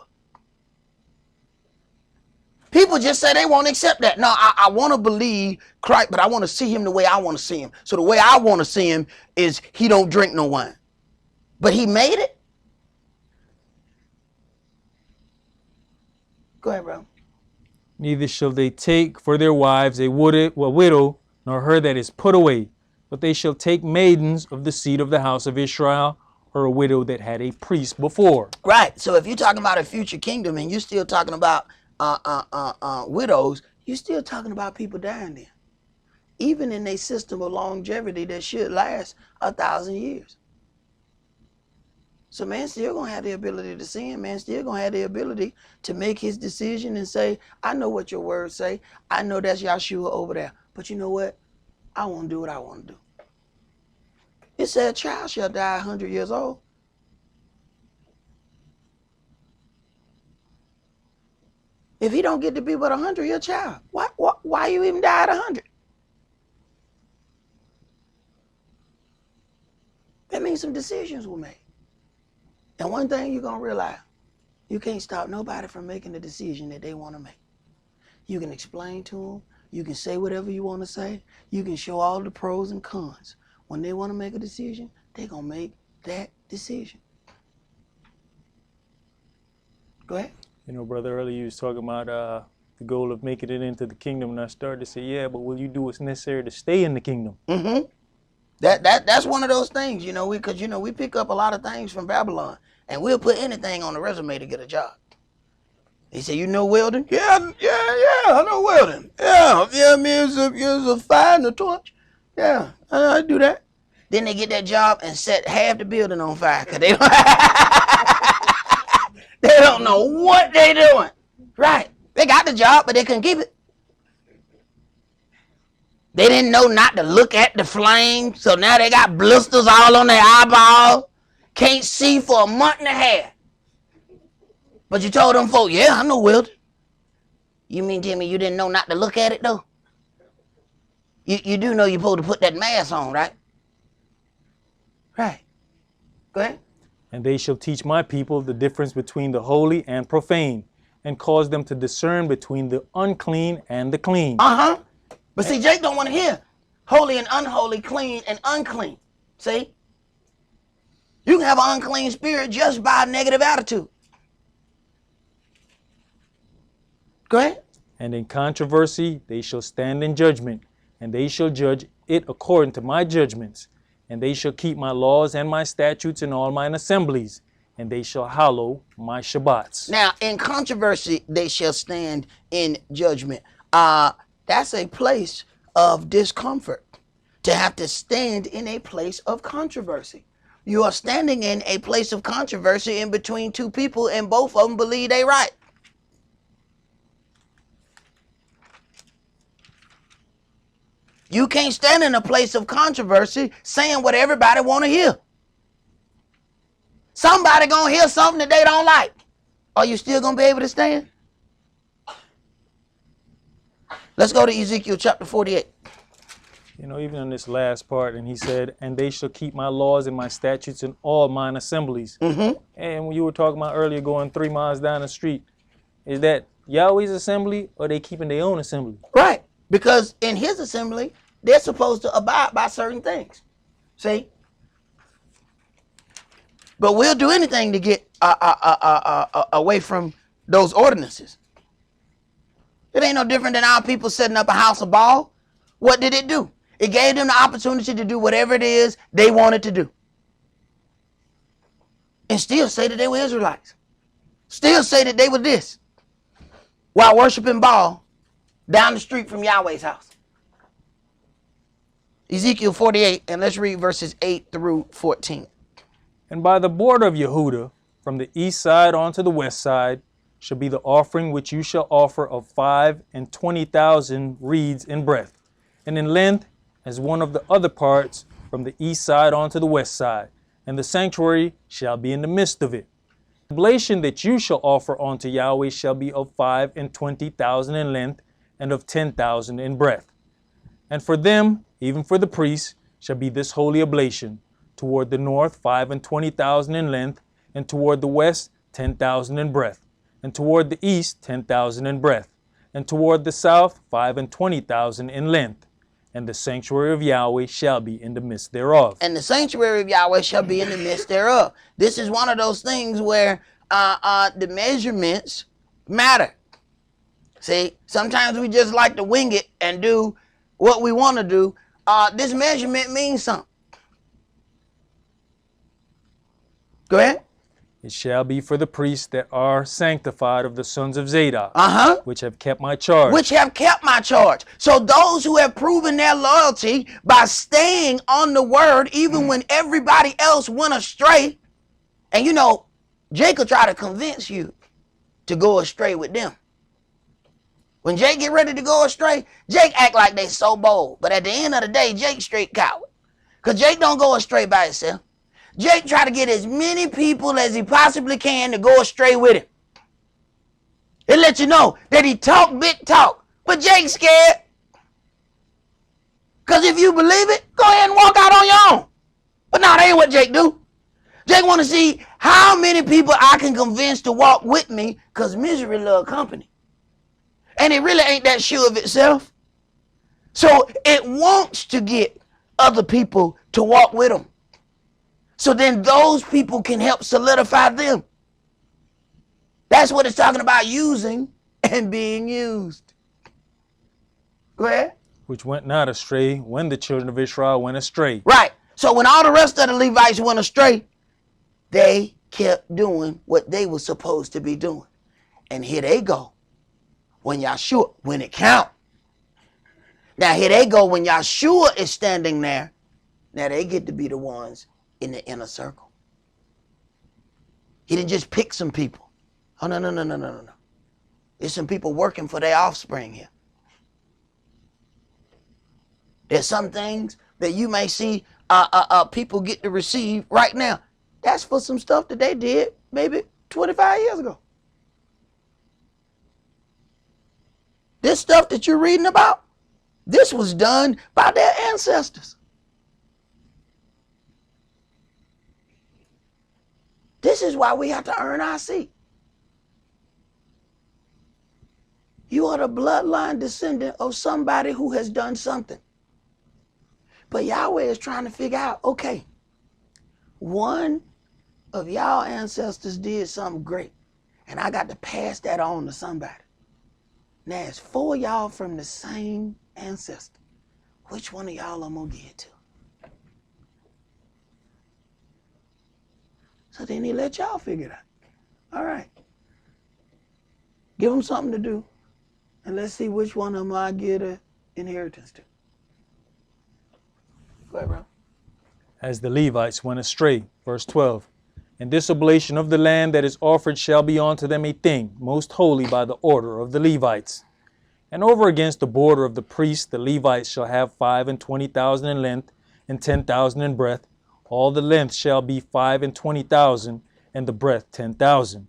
S3: People just say they won't accept that. No, I want to believe Christ, but I want to see him the way I want to see him. So the way I want to see him is he don't drink no wine. But he made it. Go ahead, bro.
S2: Neither shall they take for their wives a widow, nor her that is put away. But they shall take maidens of the seed of the house of Israel, or a widow that had a priest before.
S3: Right. So if you're talking about a future kingdom and you're still talking about widows, you're still talking about people dying there. Even in a system of longevity that should last 1,000 years. So man still gonna have the ability to sin. Man still gonna have the ability to make his decision and say, I know what your words say. I know that's Yahshua over there. But you know what? I want to do what I want to do. It said a child shall die 100 years old. If he don't get to be but 100, you're a child. Why you even die at 100? That means some decisions were made. And one thing you're going to realize, you can't stop nobody from making the decision that they want to make. You can explain to them. You can say whatever you want to say. You can show all the pros and cons. When they want to make a decision, they're going to make that decision. Go ahead.
S2: You know, Brother, earlier you was talking about the goal of making it into the kingdom, and I started to say, yeah, but will you do what's necessary to stay in the kingdom?
S3: Mm-hmm. That's one of those things, you know, because we pick up a lot of things from Babylon, and we'll put anything on the resume to get a job. He said, you know welding? Yeah, I know welding. Yeah, me use a fire and a torch. Yeah, I do that. Then they get that job and set half the building on fire because they they don't know what they doing. Right. They got the job, but they couldn't keep it. They didn't know not to look at the flame, so now they got blisters all on their eyeballs. Can't see for a month and a half. But you told them folks, yeah, I know welding. You mean tell me you didn't know not to look at it, though? You do know you're supposed to put that mask on, right? Right. Go ahead.
S2: And they shall teach my people the difference between the holy and profane, and cause them to discern between the unclean and the clean.
S3: Uh-huh. But see, Jake don't want to hear holy and unholy, clean and unclean. See? You can have an unclean spirit just by a negative attitude. Go ahead.
S2: And in controversy they shall stand in judgment, and they shall judge it according to my judgments, and they shall keep my laws and my statutes in all mine assemblies, and they shall hallow my Shabbats.
S3: Now, in controversy, they shall stand in judgment. That's a place of discomfort, to have to stand in a place of controversy. You are standing in a place of controversy in between two people, and both of them believe they right. You can't stand in a place of controversy saying what everybody want to hear. Somebody gonna hear something that they don't like. Are you still gonna be able to stand? Let's go to Ezekiel chapter 48.
S2: You know, even in this last part, and he said, and they shall keep my laws and my statutes in all mine assemblies. And when you were talking about earlier going 3 miles down the street, is that Yahweh's assembly, or they keeping their own assembly?
S3: Right, because in his assembly, they're supposed to abide by certain things. See? But we'll do anything to get away from those ordinances. It ain't no different than our people setting up a house of Baal. What did it do? It gave them the opportunity to do whatever it is they wanted to do. And still say that they were Israelites. Still say that they were this, while worshiping Baal down the street from Yahweh's house. Ezekiel 48, and let's read verses 8 through 14.
S2: And by the border of Yehuda, from the east side onto the west side, shall be the offering which you shall offer of 25,000 reeds in breadth, and in length as one of the other parts from the east side onto the west side, and the sanctuary shall be in the midst of it. The oblation that you shall offer unto Yahweh shall be of 25,000 in length, and of 10,000 in breadth. And for them, even for the priests, shall be this holy oblation: toward the north 25,000 in length, and toward the west 10,000 in breadth, and toward the east 10,000 in breadth, and toward the south 25,000 in length. And the sanctuary of Yahweh shall be in the midst thereof.
S3: And the sanctuary of Yahweh shall be in the midst thereof. This is one of those things where the measurements matter. See, sometimes we just like to wing it and do what we want to do. This measurement means something. Go ahead.
S2: It shall be for the priests that are sanctified of the sons of Zadok, which have kept my charge.
S3: Which have kept my charge. So those who have proven their loyalty by staying on the word, even when everybody else went astray. And you know, Jacob tried to convince you to go astray with them. When Jake get ready to go astray, Jake act like they so bold. But at the end of the day, Jake straight coward. Because Jake don't go astray by himself. Jake try to get as many people as he possibly can to go astray with him. It lets you know that he talk big talk, but Jake's scared. Because if you believe it, go ahead and walk out on your own. But no, that ain't what Jake do. Jake want to see how many people I can convince to walk with me, because misery love company. And it really ain't that sure of itself. So it wants to get other people to walk with them. So then those people can help solidify them. That's what it's talking about, using and being used. Go ahead.
S2: Which went not astray when the children of Israel went astray.
S3: Right. So when all the rest of the Levites went astray, they kept doing what they were supposed to be doing. And here they go. When Yahshua, when it count. Now here they go when Yahshua is standing there. Now they get to be the ones in the inner circle. He didn't just pick some people. Oh, no. There's some people working for their offspring here. There's some things that you may see people get to receive right now. That's for some stuff that they did maybe 25 years ago. This stuff that you're reading about, this was done by their ancestors. This is why we have to earn our seat. You are the bloodline descendant of somebody who has done something. But Yahweh is trying to figure out, okay, one of y'all ancestors did something great, and I got to pass that on to somebody. Now it's 4 y'all from the same ancestor. which one of y'all I'm going to give it to? So then he let y'all figure it out. All right. Give them something to do. And let's see which one of them I get an inheritance to. Go ahead, bro.
S2: As the Levites went astray. Verse 12. And this oblation of the land that is offered shall be unto them a thing most holy by the order of the Levites. And over against the border of the priests the Levites shall have 25,000 in length, and 10,000 in breadth. All the length shall be 25,000, and the breadth 10,000.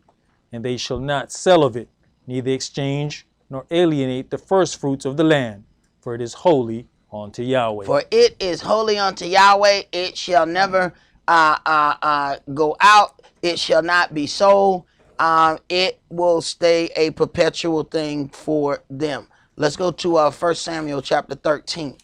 S2: And they shall not sell of it, neither exchange nor alienate the first fruits of the land, for it is holy unto Yahweh.
S3: For it is holy unto Yahweh. It shall never go out. It shall not be sold. It will stay a perpetual thing for them. Let's go to 1 Samuel chapter 13.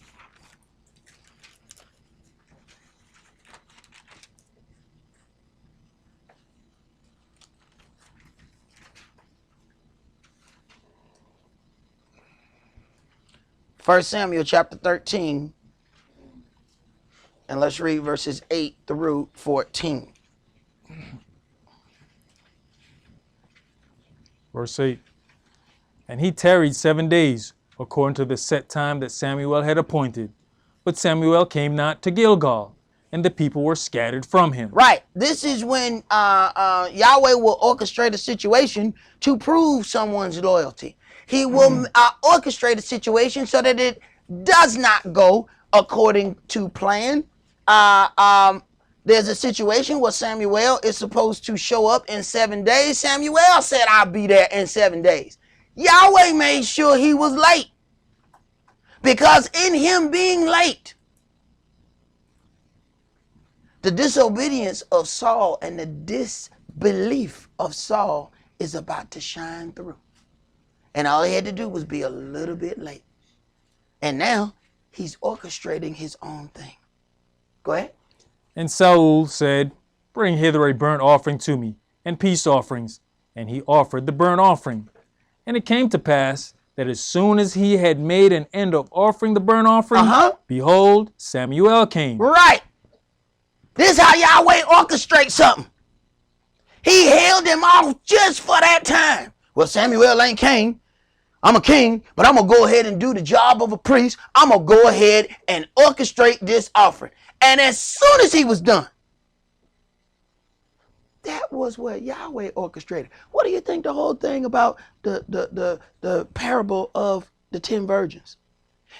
S3: First Samuel chapter 13, and let's read verses 8 through 14.
S2: Verse 8. And he tarried 7 days, according to the set time that Samuel had appointed. But Samuel came not to Gilgal, and the people were scattered from him.
S3: Right. This is when Yahweh will orchestrate a situation to prove someone's loyalty. He will orchestrate a situation so that it does not go according to plan. There's a situation where Samuel is supposed to show up in 7 days. Samuel said, I'll be there in 7 days. Yahweh made sure he was late. Because in him being late, the disobedience of Saul and the disbelief of Saul is about to shine through. And all he had to do was be a little bit late. And now he's orchestrating his own thing. Go ahead.
S2: And Saul said, Bring hither a burnt offering to me, and peace offerings. And he offered the burnt offering. And it came to pass that as soon as he had made an end of offering the burnt offering, behold, Samuel came.
S3: Right. This is how Yahweh orchestrates something. He held him off just for that time. Well, Samuel ain't king. I'm a king, but I'm going to go ahead and do the job of a priest. I'm going to go ahead and orchestrate this offering. And as soon as he was done, that was what Yahweh orchestrated. What do you think the whole thing about the parable of the 10 virgins?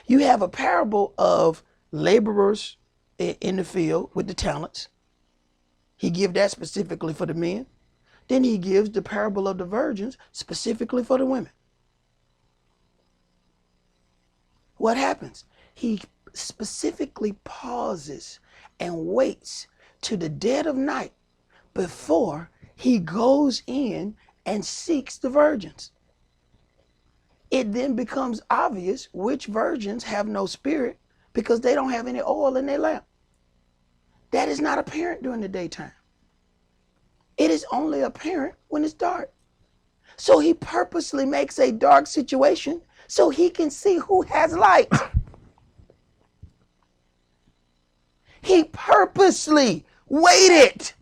S3: You have a parable of laborers in the field with the talents. He gives that specifically for the men. Then he gives the parable of the virgins specifically for the women. What happens? He specifically pauses and waits to the dead of night before he goes in and seeks the virgins. It then becomes obvious which virgins have no spirit because they don't have any oil in their lamp. That is not apparent during the daytime. It is only apparent when it's dark. So he purposely makes a dark situation so he can see who has light. He purposely waited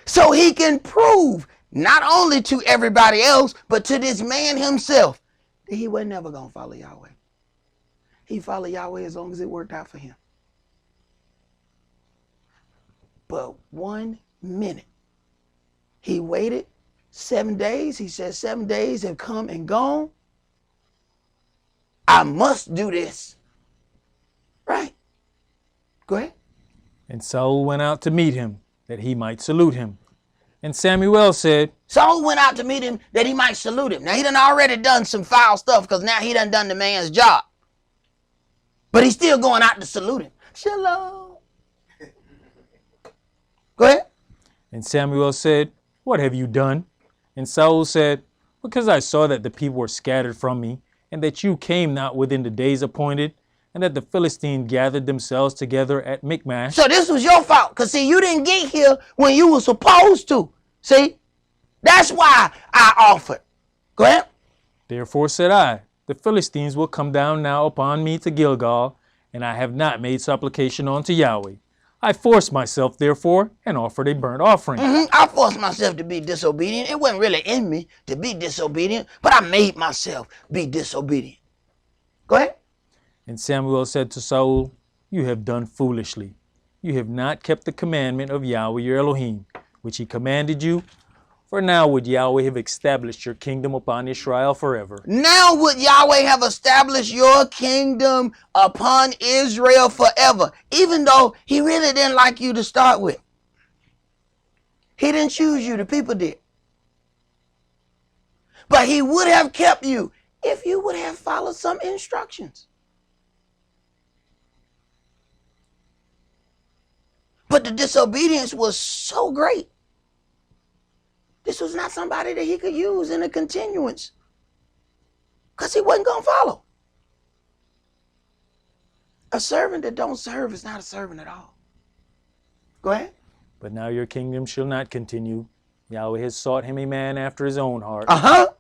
S3: so he can prove not only to everybody else, but to this man himself that he was never going to follow Yahweh. He followed Yahweh as long as it worked out for him. But 1 minute, he waited 7 days. He said 7 days have come and gone. I must do this. Right. Go ahead.
S2: And Saul went out to meet him, that he might salute him. And Samuel said,
S3: Saul went out to meet him that he might salute him. Now he done already done some foul stuff because now he done the man's job. But he's still going out to salute him. Shalom. Go ahead.
S2: And Samuel said, What have you done? And Saul said, Because I saw that the people were scattered from me, and that you came not within the days appointed, and that the Philistines gathered themselves together at Michmash.
S3: So this was your fault. Because see, you didn't get here when you were supposed to. See? That's why I offered. Go ahead.
S2: Therefore said I, the Philistines will come down now upon me to Gilgal, and I have not made supplication unto Yahweh. I forced myself, therefore, and offered a burnt offering.
S3: I forced myself to be disobedient. It wasn't really in me to be disobedient, but I made myself be disobedient. Go ahead.
S2: And Samuel said to Saul, You have done foolishly. You have not kept the commandment of Yahweh your Elohim, which he commanded you. For now would Yahweh have established your kingdom upon Israel forever.
S3: Now would Yahweh have established your kingdom upon Israel forever, even though he really didn't like you to start with. He didn't choose you, the people did. But he would have kept you if you would have followed some instructions. But the disobedience was so great. This was not somebody that he could use in a continuance, because he wasn't going to follow. A servant that don't serve is not a servant at all. Go ahead.
S2: But now your kingdom shall not continue. Yahweh has sought him a man after his own heart.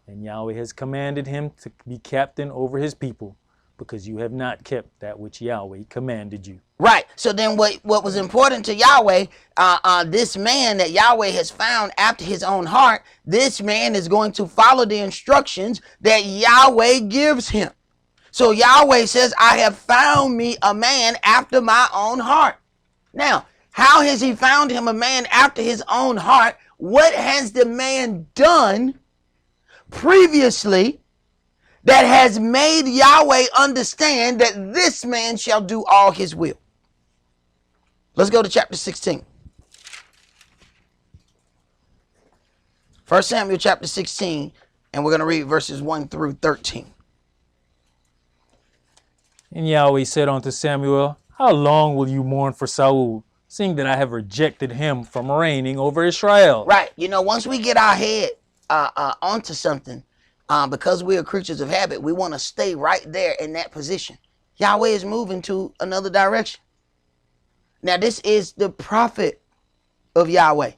S2: And Yahweh has commanded him to be captain over his people, because you have not kept that which Yahweh commanded you.
S3: Right. So then what was important to Yahweh, this man that Yahweh has found after his own heart, this man is going to follow the instructions that Yahweh gives him. So Yahweh says, I have found me a man after my own heart. Now, how has he found him a man after his own heart? What has the man done previously that has made Yahweh understand that this man shall do all his will? Let's go to chapter 16. 1 Samuel chapter 16, and we're going to read verses 1 through 13.
S2: And Yahweh said unto Samuel, How long will you mourn for Saul, seeing that I have rejected him from reigning over Israel?
S3: Right. You know, once we get our head onto something, because we are creatures of habit, we want to stay right there in that position. Yahweh is moving to another direction. Now, this is the prophet of Yahweh.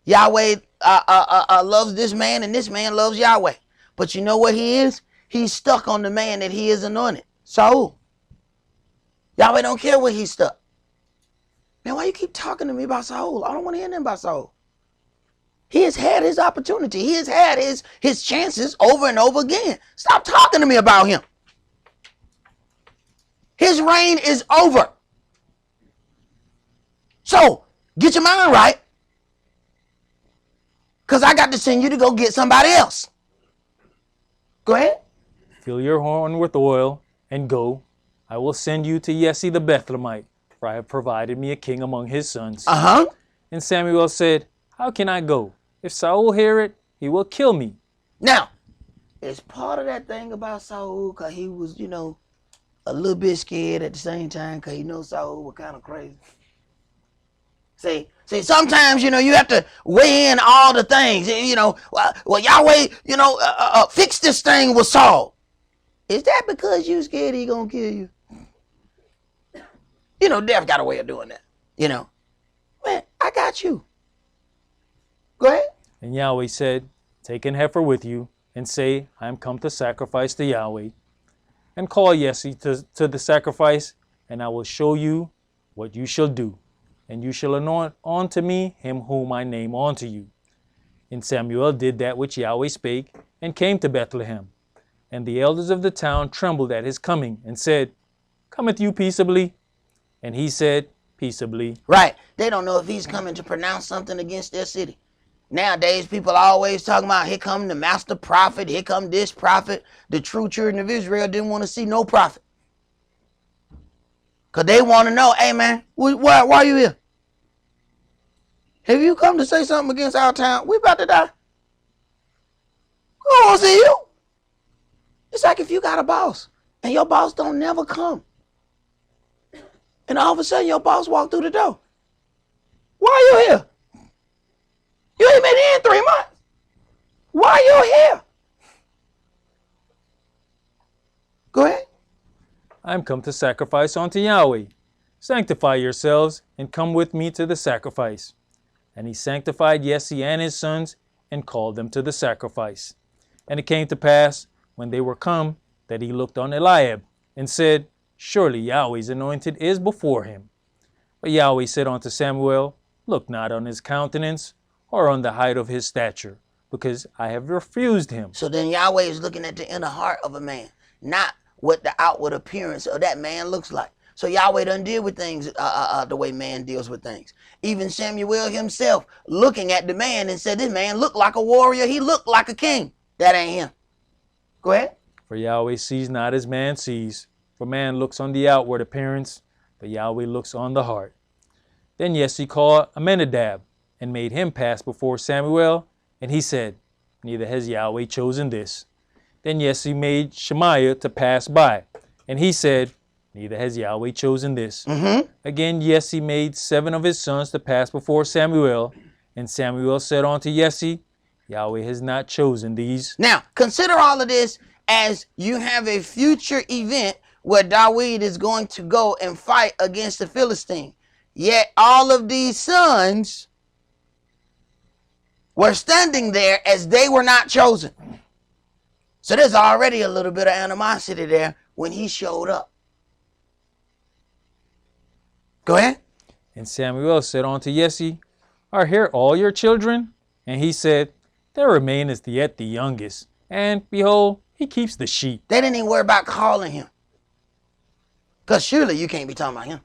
S3: Yahweh loves this man, and this man loves Yahweh. But you know what he is? He's stuck on the man that he is anointed, Saul. Yahweh don't care where he's stuck. Man, why you keep talking to me about Saul? I don't want to hear nothing about Saul. He has had his opportunity. He has had his chances over and over again. Stop talking to me about him. His reign is over. So, get your mind right, because I got to send you to go get somebody else. Go ahead.
S2: Fill your horn with oil, and go. I will send you to Jesse the Bethlehemite, for I have provided me a king among his sons. And Samuel said, How can I go? If Saul hear it, he will kill me.
S3: Now, it's part of that thing about Saul, because he was, a little bit scared at the same time, because he knows Saul was kind of crazy. See, sometimes, you have to weigh in all the things. Well, Yahweh, fix this thing with Saul. Is that because you scared he gonna kill you? Death got a way of doing that. Man, I got you. Go ahead.
S2: And Yahweh said, Take an heifer with you, and say, I am come to sacrifice to Yahweh. And call Jesse to the sacrifice, and I will show you what you shall do. And you shall anoint unto me him whom I name unto you. And Samuel did that which Yahweh spake, and came to Bethlehem. And the elders of the town trembled at his coming, and said, Cometh you peaceably? And he said, Peaceably.
S3: Right. They don't know if he's coming to pronounce something against their city. Nowadays, people are always talking about, here come the master prophet, here come this prophet. The true children of Israel didn't want to see no prophet. Because they want to know, hey man, why are you here? Have you come to say something against our town? We about to die. We don't want to see you. It's like if you got a boss and your boss don't never come. And all of a sudden your boss walked through the door. Why are you here? You ain't been here in 3 months. Why are you here? Go ahead.
S2: I am come to sacrifice unto Yahweh. Sanctify yourselves, and come with me to the sacrifice. And he sanctified Jesse and his sons, and called them to the sacrifice. And it came to pass, when they were come, that he looked on Eliab and said, Surely Yahweh's anointed is before him. But Yahweh said unto Samuel, Look not on his countenance or on the height of his stature, because I have refused him.
S3: So then Yahweh is looking at the inner heart of a man, not what the outward appearance of that man looks like. So Yahweh doesn't deal with things the way man deals with things. Even Samuel himself looking at the man and said, this man looked like a warrior. He looked like a king. That ain't him. Go ahead.
S2: For Yahweh sees not as man sees. For man looks on the outward appearance, but Yahweh looks on the heart. Then Jesse called Amminadab and made him pass before Samuel, and he said, Neither has Yahweh chosen this. Then Jesse made Shemaiah to pass by, and he said, Neither has Yahweh chosen this. Again Jesse made 7 of his sons to pass before Samuel, and Samuel said unto Jesse, Yahweh has not chosen these.
S3: Now, consider all of this as you have a future event where Dawid is going to go and fight against the Philistine. Yet all of these sons were standing there as they were not chosen. So there's already a little bit of animosity there when he showed up. Go ahead.
S2: And Samuel said unto Jesse, Are here all your children? And he said, There remaineth yet the youngest, and behold, he keeps the sheep.
S3: They didn't even worry about calling him. Because surely you can't be talking about him.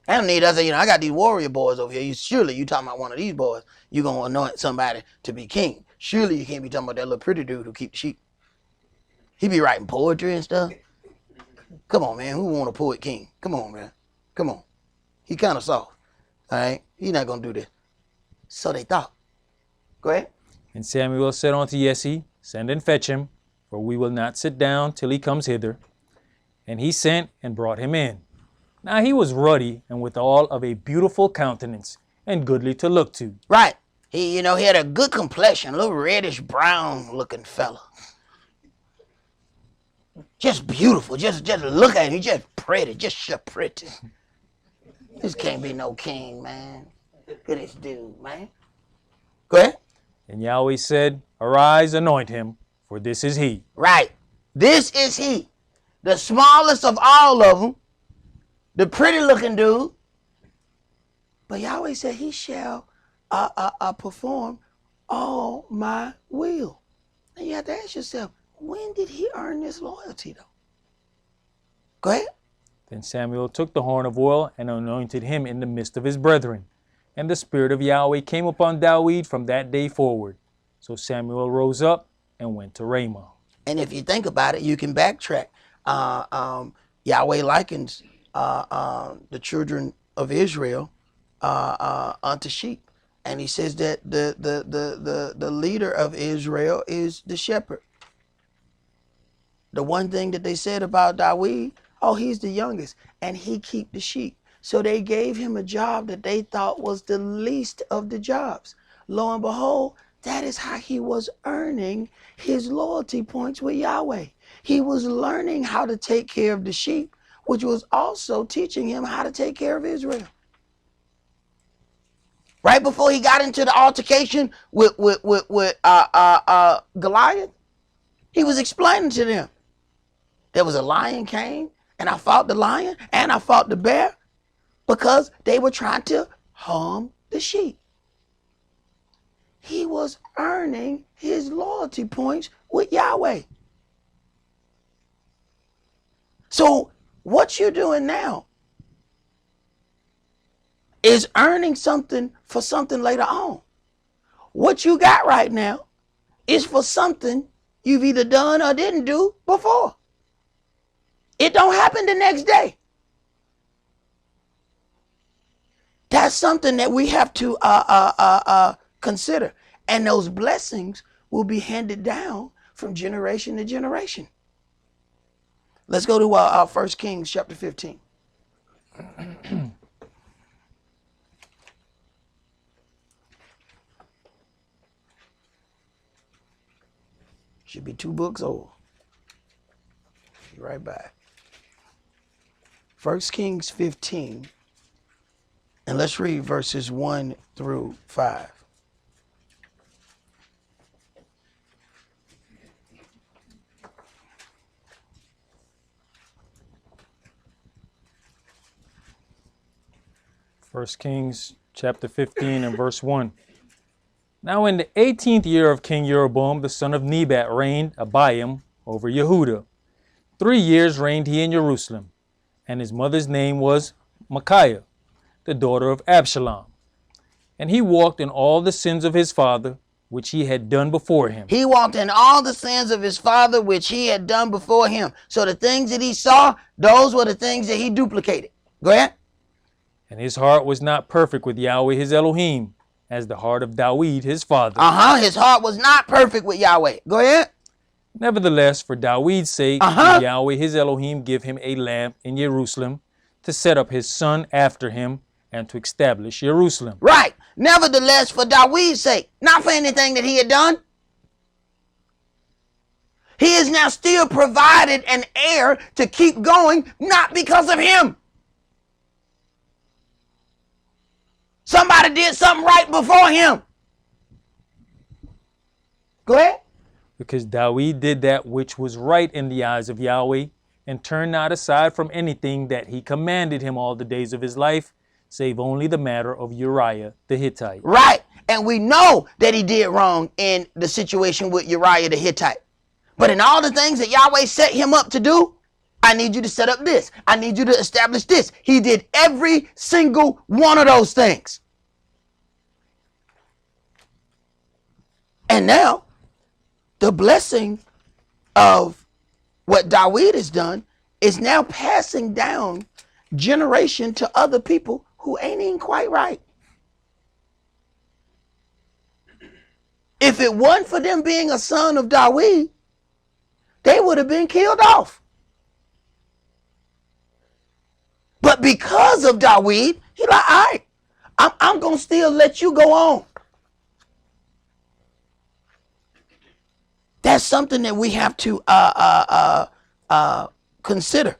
S3: I don't need us. I got these warrior boys over here. Surely you talking about one of these boys. You're going to anoint somebody to be king. Surely you can't be talking about that little pretty dude who keep the sheep. He be writing poetry and stuff. Come on, man. Who want a poet king? Come on, man. Come on. He kind of soft. All right. He's not going to do this. So they thought. Go ahead.
S2: And Samuel said unto Jesse, Send and fetch him, for we will not sit down till he comes hither. And he sent and brought him in. Now he was ruddy and withal of a beautiful countenance, and goodly to look to.
S3: Right. He had a good complexion, a little reddish brown looking fella. Just beautiful. Just look at him. He's just pretty. Just so pretty. This can't be no king, man. Look at this dude, man. Go ahead.
S2: And Yahweh said, Arise, anoint him, for this is he.
S3: Right. This is he. The smallest of all of them. The pretty looking dude. But Yahweh said he shall perform all my will. And you have to ask yourself, when did he earn this loyalty though? Go ahead.
S2: Then Samuel took the horn of oil and anointed him in the midst of his brethren. And the Spirit of Yahweh came upon Dawid from that day forward. So Samuel rose up and went to Ramah.
S3: And if you think about it, you can backtrack. Yahweh likens the children of Israel unto sheep. And he says that the leader of Israel is the shepherd. The one thing that they said about Dawid, he's the youngest and he keep the sheep. So they gave him a job that they thought was the least of the jobs. Lo and behold, that is how he was earning his loyalty points with Yahweh. He was learning how to take care of the sheep, which was also teaching him how to take care of Israel. Right before he got into the altercation with Goliath, he was explaining to them, there was a lion came, and I fought the lion, and I fought the bear, because they were trying to harm the sheep. He was earning his loyalty points with Yahweh. So what you're doing now is earning something for something later on. What you got right now is for something you've either done or didn't do before. It don't happen the next day. That's something that we have to consider. And those blessings will be handed down from generation to generation. Let's go to 1 Kings chapter 15. Should be 2 books old. Be right back. 1 Kings 15. And let's read verses 1 through 5.
S2: 1 Kings chapter 15 and verse 1. Now in the 18th year of King Jeroboam, the son of Nebat, reigned Abiam over Yehudah. 3 years reigned he in Jerusalem, and his mother's name was Micaiah, the daughter of Absalom. And he walked in all the sins of his father, which he had done before him.
S3: He walked in all the sins of his father, which he had done before him. So the things that he saw, those were the things that he duplicated. Go ahead.
S2: And his heart was not perfect with Yahweh his Elohim, as the heart of Dawid his father.
S3: His heart was not perfect with Yahweh. Go ahead.
S2: Nevertheless, for Dawid's sake, did Yahweh his Elohim give him a lamp in Jerusalem to set up his son after him and to establish Jerusalem.
S3: Right. Nevertheless, for Dawid's sake, not for anything that he had done. He is now still provided an heir to keep going, not because of him. Somebody did something right before him. Go ahead.
S2: Because Dawid did that which was right in the eyes of Yahweh, and turned not aside from anything that he commanded him all the days of his life, save only the matter of Uriah the Hittite.
S3: Right. And we know that he did wrong in the situation with Uriah the Hittite. But in all the things that Yahweh set him up to do, I need you to set up this. I need you to establish this. He did every single one of those things. And now, the blessing of what Dawid has done is now passing down generation to other people who ain't even quite right. If it wasn't for them being a son of Dawid, they would have been killed off. But because of Dawid, he's like, all right, I'm going to still let you go on. That's something that we have to consider.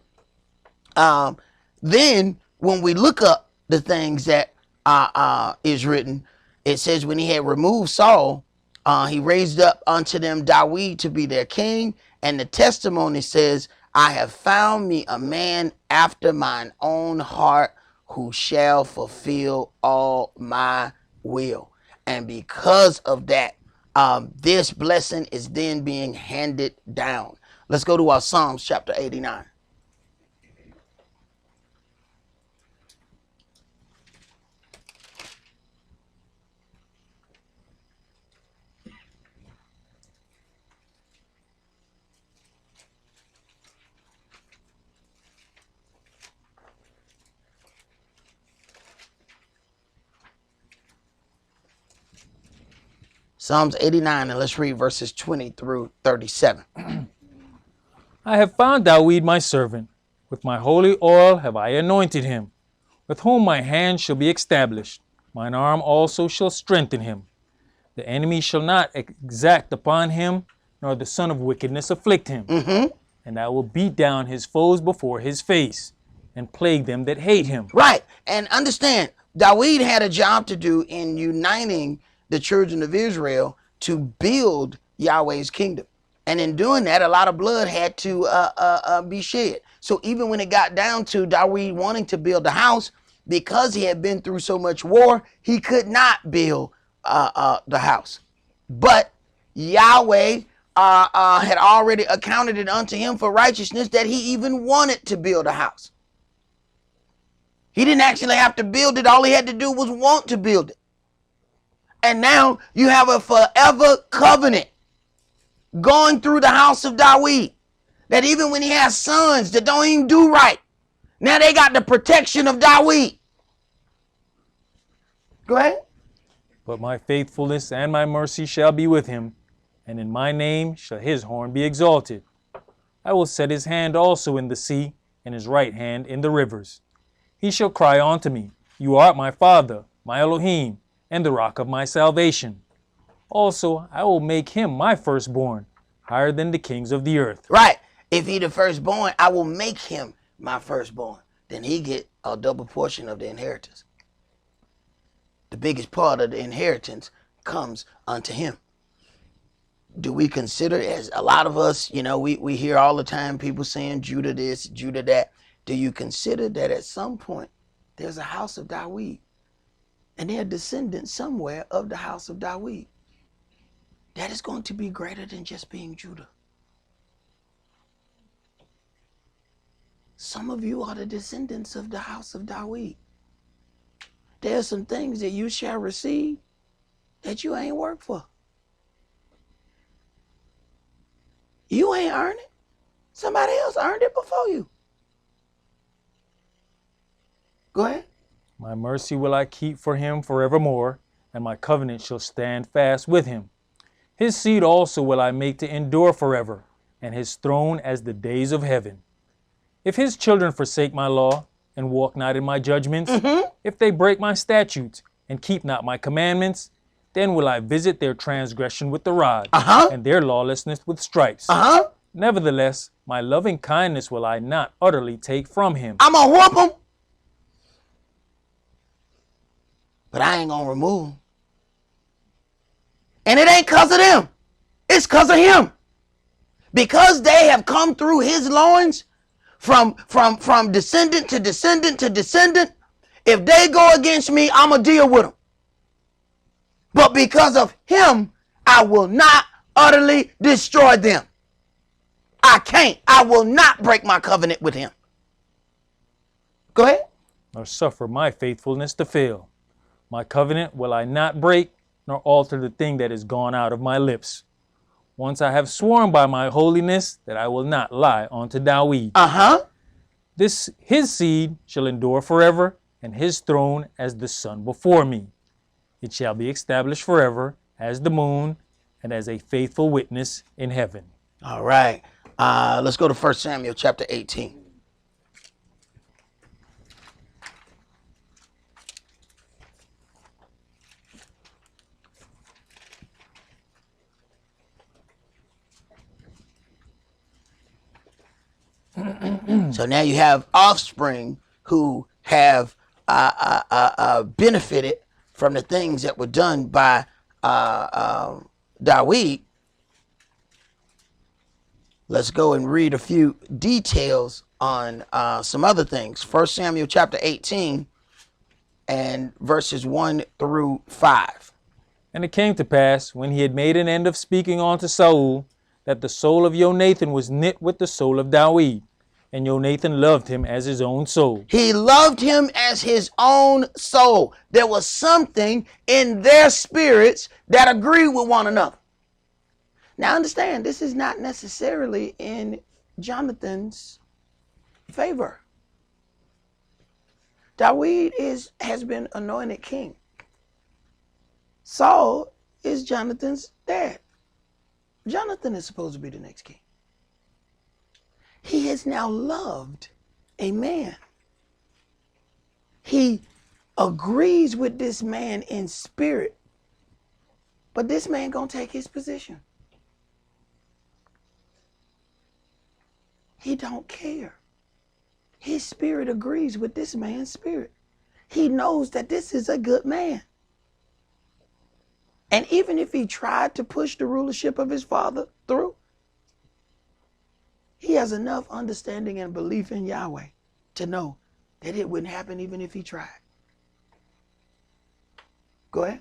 S3: Then when we look up the things that is written, it says when he had removed Saul, he raised up unto them Dawid to be their king. And the testimony says, I have found me a man after mine own heart who shall fulfill all my will. And because of that, this blessing is then being handed down. Let's go to our Psalms chapter 89. Psalms 89, and let's read verses 20 through 37.
S2: I have found Dawid my servant. With my holy oil have I anointed him, with whom my hand shall be established. Mine arm also shall strengthen him. The enemy shall not exact upon him, nor the son of wickedness afflict him. And I will beat down his foes before his face, and plague them that hate him.
S3: Right. And understand, Dawid had a job to do in uniting the children of Israel to build Yahweh's kingdom. And in doing that, a lot of blood had to be shed. So even when it got down to Dawid wanting to build a house, because he had been through so much war, he could not build the house. But Yahweh had already accounted it unto him for righteousness that he even wanted to build a house. He didn't actually have to build it. All he had to do was want to build it. And now you have a forever covenant going through the house of Dawid, that even when he has sons that don't even do right, now they got the protection of Dawid. Go ahead.
S2: But my faithfulness and my mercy shall be with him, and in my name shall his horn be exalted. I will set his hand also in the sea, and his right hand in the rivers. He shall cry unto me, You art my Father, my Elohim, and the rock of my salvation. Also, I will make him my firstborn, higher than the kings of the earth.
S3: Right. If he the firstborn, I will make him my firstborn. Then he get a double portion of the inheritance. The biggest part of the inheritance comes unto him. Do we consider, as a lot of us, we hear all the time people saying Judah this, Judah that. Do you consider that at some point there's a house of Dawid and they're descendants somewhere of the house of David. That is going to be greater than just being Judah. Some of you are the descendants of the house of David. There are some things that you shall receive that you ain't worked for. You ain't earned it. Somebody else earned it before you. Go ahead.
S2: My mercy will I keep for him forevermore, and my covenant shall stand fast with him. His seed also will I make to endure forever, and his throne as the days of heaven. If his children forsake my law, and walk not in my judgments, if they break my statutes, and keep not my commandments, then will I visit their transgression with the rod, and their lawlessness with stripes. Nevertheless, my loving kindness will I not utterly take from him.
S3: I'm going to whoop him, but I ain't going to remove him. And it ain't because of them. It's because of him. Because they have come through his loins from descendant to descendant to descendant. If they go against me, I'm going to deal with them. But because of him, I will not utterly destroy them. I can't. I will not break my covenant with him. Go ahead.
S2: Nor suffer my faithfulness to fail. My covenant will I not break, nor alter the thing that is gone out of my lips. Once I have sworn by my holiness that I will not lie unto David. His seed shall endure forever, and his throne as the sun before me. It shall be established forever as the moon and as a faithful witness in heaven.
S3: All right. Let's go to 1 Samuel chapter 18. So now you have offspring who have benefited from the things that were done by David. Let's go and read a few details on some other things. 1 Samuel chapter 18 and verses 1 through 5.
S2: And it came to pass, when he had made an end of speaking unto Saul, that the soul of Jonathan was knit with the soul of David, and Jonathan loved him as his own soul.
S3: He loved him as his own soul. There was something in their spirits that agreed with one another. Now understand, this is not necessarily in Jonathan's favor. David has been anointed king. Saul is Jonathan's dad. Jonathan is supposed to be the next king. He has now loved a man. He agrees with this man in spirit, but this man gonna take his position. He don't care. His spirit agrees with this man's spirit. He knows that this is a good man. And even if he tried to push the rulership of his father through, he has enough understanding and belief in Yahweh to know that it wouldn't happen even if he tried. Go ahead.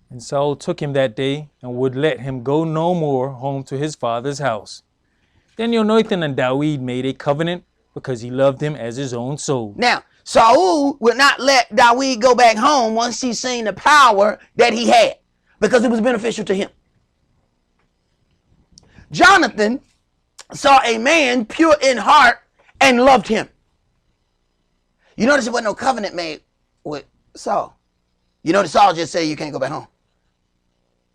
S2: And Saul took him that day and would let him go no more home to his father's house. Then Jonathan and David made a covenant because he loved him as his own soul.
S3: Now, Saul would not let David go back home once he seen the power that he had, because it was beneficial to him. Jonathan saw a man pure in heart and loved him. You notice there wasn't no covenant made with Saul. You notice Saul just said, you can't go back home.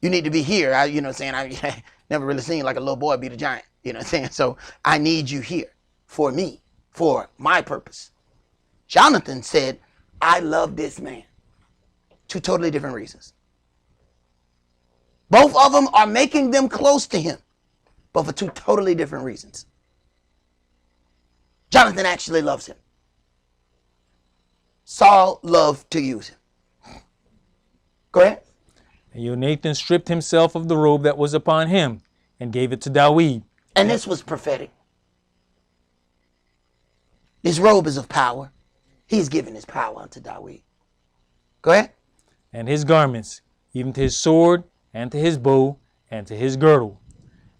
S3: You need to be here. I never really seen like a little boy beat a giant. You know what I'm saying? So I need you here for me, for my purpose. Jonathan said, I love this man. Two totally different reasons. Both of them are making them close to him, but for two totally different reasons. Jonathan actually loves him. Saul loved to use him. Go ahead.
S2: And Jonathan stripped himself of the robe that was upon him and gave it to David.
S3: And this was prophetic. This robe is of power. He's given his power unto David. Go ahead.
S2: and his garments, even to his sword, and to his bow, and to his girdle.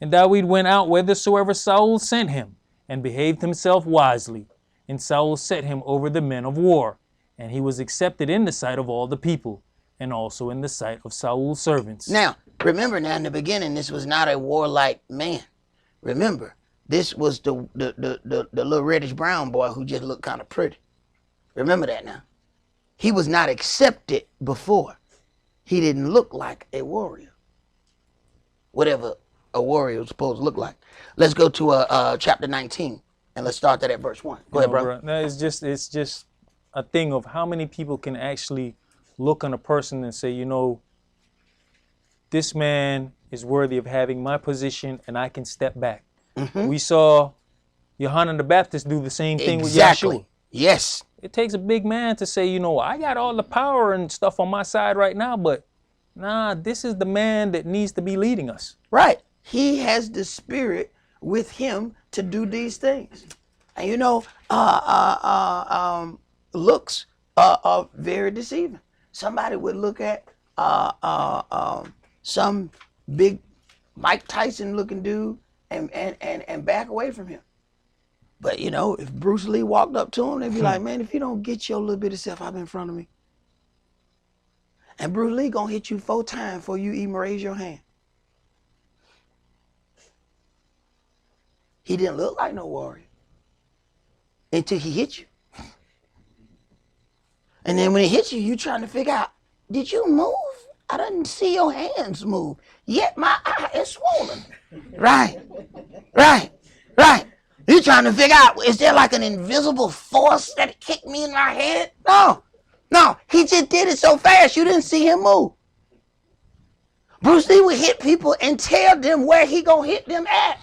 S2: And David went out whithersoever Saul sent him, and behaved himself wisely. And Saul set him over the men of war, and he was accepted in the sight of all the people, and also in the sight of Saul's servants.
S3: Now, remember now in the beginning, this was not a warlike man. Remember, this was the little reddish brown boy who just looked kind of pretty. Remember that now. He was not accepted before. He didn't look like a warrior. Whatever a warrior was supposed to look like. Let's go to chapter 19, and let's start that at verse 1. Go ahead, bro.
S2: No, it's just a thing of how many people can actually look on a person and say, you know, this man is worthy of having my position and I can step back. Mm-hmm. We saw Yohanan the Baptist do the same thing with Yeshua.
S3: Yes.
S2: It takes a big man to say, you know, I got all the power and stuff on my side right now, but nah, this is the man that needs to be leading us.
S3: Right. He has the Spirit with him to do these things. And you know, looks are very deceiving. Somebody would look at some big Mike Tyson looking dude and back away from him. But you know, if Bruce Lee walked up to him, they'd be like, man, if you don't get your little bit of self up in front of me. And Bruce Lee gonna hit you 4 times before you even raise your hand. He didn't look like no warrior until he hit you. And then when he hits you, you trying to figure out, did you move? I didn't see your hands move. Yet my eye is swollen. Right. You trying to figure out, is there like an invisible force that kicked me in my head? No, he just did it so fast you didn't see him move. Bruce Lee would hit people and tell them where he gonna hit them at.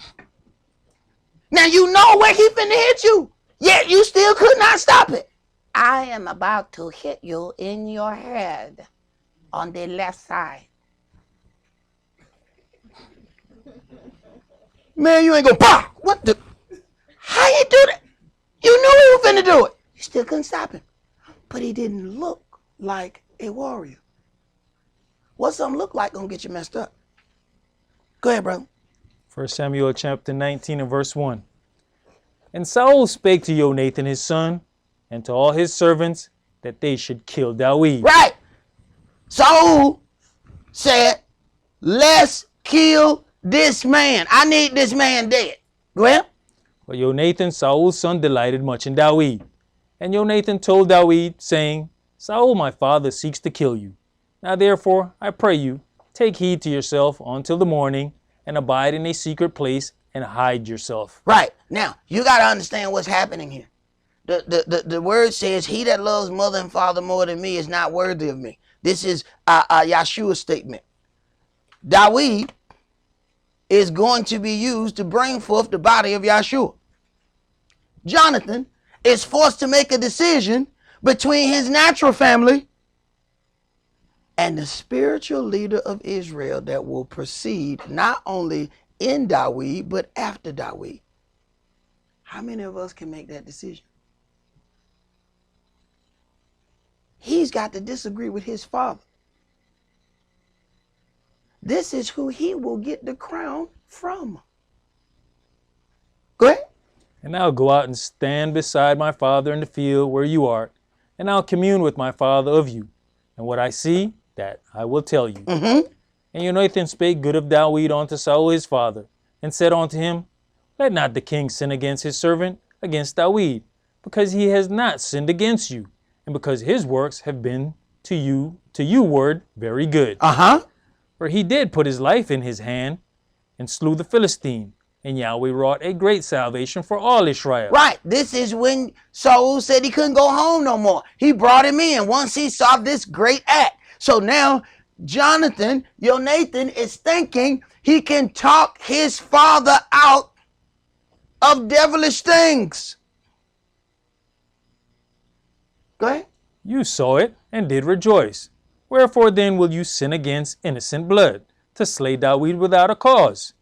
S3: Now you know where he finna hit you, yet you still could not stop it. I am about to hit you in your head on the left side. Man, you ain't gonna pop. What the? How you do that? You knew he was finna do it. You still couldn't stop him. But he didn't look like a warrior. What something look like gonna get you messed up. Go ahead, bro.
S2: 1 Samuel chapter 19 and verse 1. And Saul spake to Jonathan his son, and to all his servants, that they should kill David.
S3: Right. Saul said, let's kill this man. I need this man dead. Go ahead.
S2: But Jonathan, Saul's son, delighted much in David. And Jonathan told David, saying, Saul my father seeks to kill you. Now therefore, I pray you, take heed to yourself until the morning, and abide in a secret place, and hide yourself.
S3: Right. Now, you got to understand what's happening here. The word says, he that loves mother and father more than me is not worthy of me. This is Yeshua's statement. David is going to be used to bring forth the body of Yeshua. Jonathan is forced to make a decision between his natural family and the spiritual leader of Israel that will proceed not only in David, but after David. How many of us can make that decision? He's got to disagree with his father. This is who he will get the crown from. Go ahead.
S2: And I'll go out and stand beside my father in the field where you art, and I'll commune with my father of you. And what I see, that I will tell you.
S3: Mm-hmm.
S2: And Jonathan spake good of David unto Saul his father, and said unto him, let not the king sin against his servant, against David, because he has not sinned against you, and because his works have been to you word very good. For he did put his life in his hand, and slew the Philistine, and Yahweh wrought a great salvation for all Israel.
S3: Right. This is when Saul said he couldn't go home no more. He brought him in once he saw this great act. So now Jonathan is thinking he can talk his father out of devilish things. Go ahead.
S2: You saw it and did rejoice. Wherefore then will you sin against innocent blood, to slay David without a cause?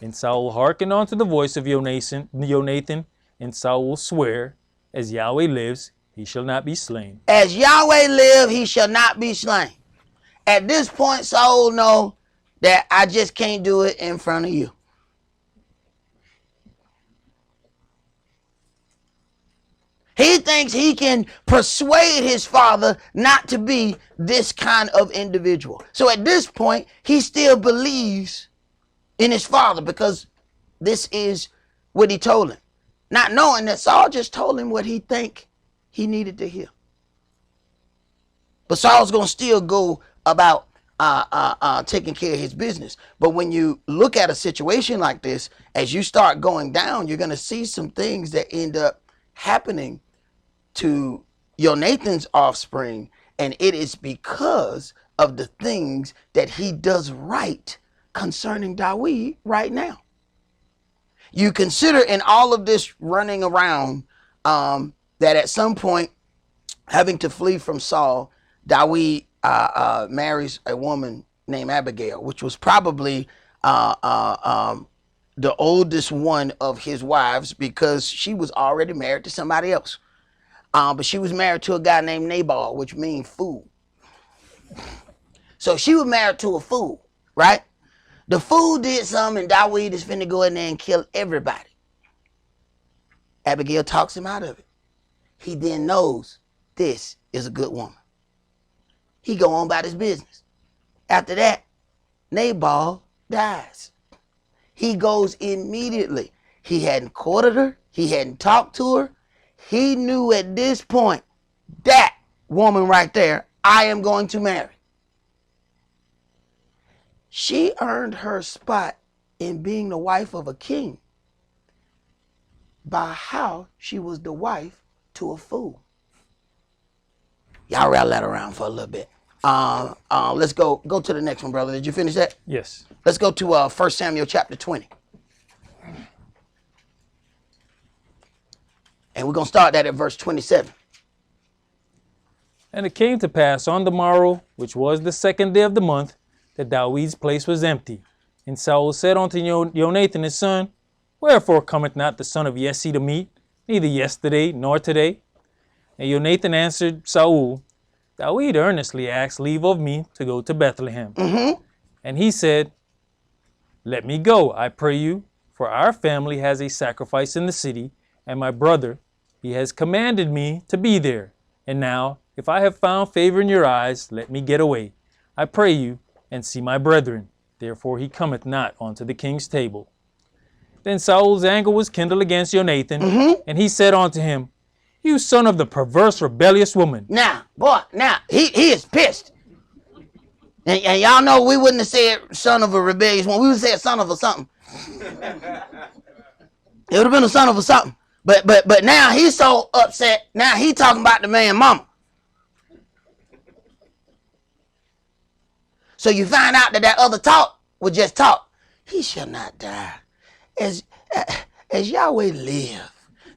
S2: And Saul hearkened unto the voice of Jonathan, and Saul will swear, as Yahweh lives, he shall not be slain.
S3: As Yahweh live, he shall not be slain. At this point, Saul know that I just can't do it in front of you. He thinks he can persuade his father not to be this kind of individual. So at this point, he still believes in his father because this is what he told him. Not knowing that Saul just told him what he think he needed to hear. But Saul's going to still go about taking care of his business. But when you look at a situation like this, as you start going down, you're going to see some things that end up happening to Jonathan's offspring, and it is because of the things that he does right concerning Dawid right now. You consider in all of this running around that at some point, having to flee from Saul, Dawid marries a woman named Abigail, which was probably the oldest one of his wives because she was already married to somebody else. But she was married to a guy named Nabal, which means fool. So she was married to a fool, right? The fool did something and Dawid is finna go in there and kill everybody. Abigail talks him out of it. He then knows this is a good woman. He go on about his business. After that, Nabal dies. He goes immediately. He hadn't courted her. He hadn't talked to her. He knew at this point, that woman right there, I am going to marry. She earned her spot in being the wife of a king by how she was the wife to a fool. Y'all rattle that around for a little bit. Let's go to the next one, brother. Did you finish that?
S2: Yes.
S3: Let's go to 1 Samuel chapter 20. And we're going to start that at verse 27.
S2: And it came to pass on the morrow, which was the 2nd day of the month, that Dawid's place was empty. And Saul said unto Jonathan his son, Wherefore cometh not the son of Jesse to meat, neither yesterday nor today? And Jonathan answered Saul, Dawid earnestly asked leave of me to go to Bethlehem. And he said, Let me go, I pray you, for our family has a sacrifice in the city, and my brother, he has commanded me to be there. And now, if I have found favor in your eyes, let me get away, I pray you, and see my brethren. Therefore he cometh not unto the king's table. Then Saul's anger was kindled against Jonathan, and he said unto him, You son of the perverse, rebellious woman.
S3: Now, boy, he is pissed. And y'all know we wouldn't have said son of a rebellious one. We would have said son of a something. It would have been a son of a something. But now he's so upset. Now he talking about the man mama. So you find out that other talk was just talk. He shall not die. As Yahweh live,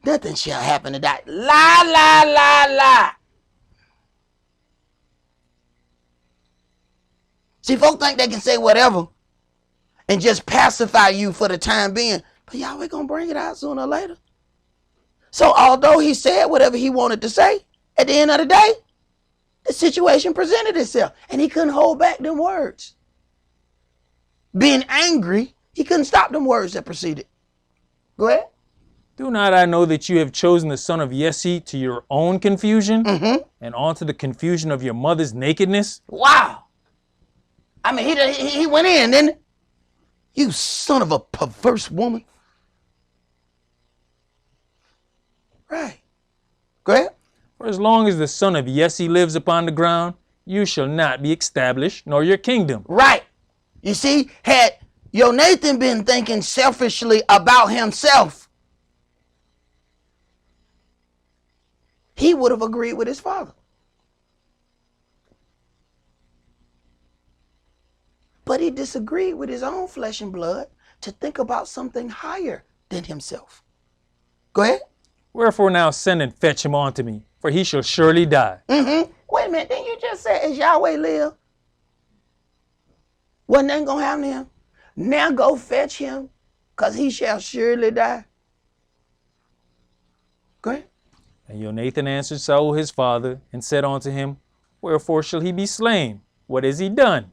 S3: nothing shall happen to die. Lie. See, folks think they can say whatever and just pacify you for the time being. But Yahweh gonna bring it out sooner or later. So although he said whatever he wanted to say, at the end of the day, the situation presented itself. And he couldn't hold back them words. Being angry, he couldn't stop them words that proceeded. Go ahead.
S2: Do not I know that you have chosen the son of Jesse to your own confusion, and onto the confusion of your mother's nakedness?
S3: Wow. I mean, he went in, didn't he? You son of a perverse woman. Right. Go ahead.
S2: For as long as the son of Jesse lives upon the ground, you shall not be established, nor your kingdom.
S3: Right. You see, had Jonathan been thinking selfishly about himself, he would have agreed with his father. But he disagreed with his own flesh and blood to think about something higher than himself. Go ahead.
S2: Wherefore now send and fetch him unto me, for he shall surely die.
S3: Wait a minute, didn't you just say, as Yahweh live? Wasn't nothing going to happen to him? Now go fetch him, because he shall surely die. Go ahead.
S2: And Jonathan answered Saul his father, and said unto him, Wherefore shall he be slain? what has he done?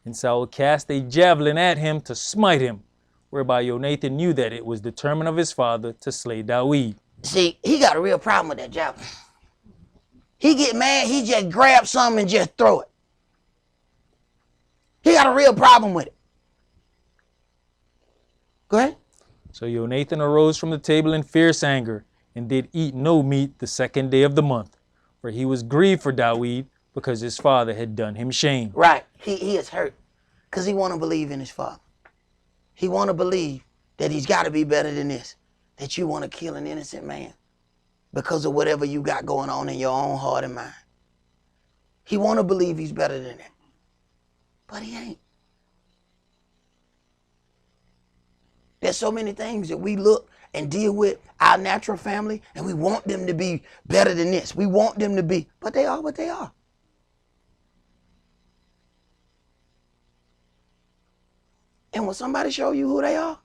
S2: And Saul cast a javelin at him to smite him, whereby Jonathan knew that it was determined of his father to slay Dawid.
S3: See, he got a real problem with that javelin. He get mad, he just grab something and just throw it. He got a real problem with it. Go ahead.
S2: So Jonathan arose from the table in fierce anger, and did eat no meat the 2nd day of the month, for he was grieved for Dawid, because his father had done him shame.
S3: Right. He is hurt because he want to believe in his father. He want to believe that he's got to be better than this, that you want to kill an innocent man because of whatever you got going on in your own heart and mind. He want to believe he's better than that, but he ain't. There's so many things that we look and deal with our natural family, and we want them to be better than this. We want them to be, but they are what they are. And when somebody show you who they are,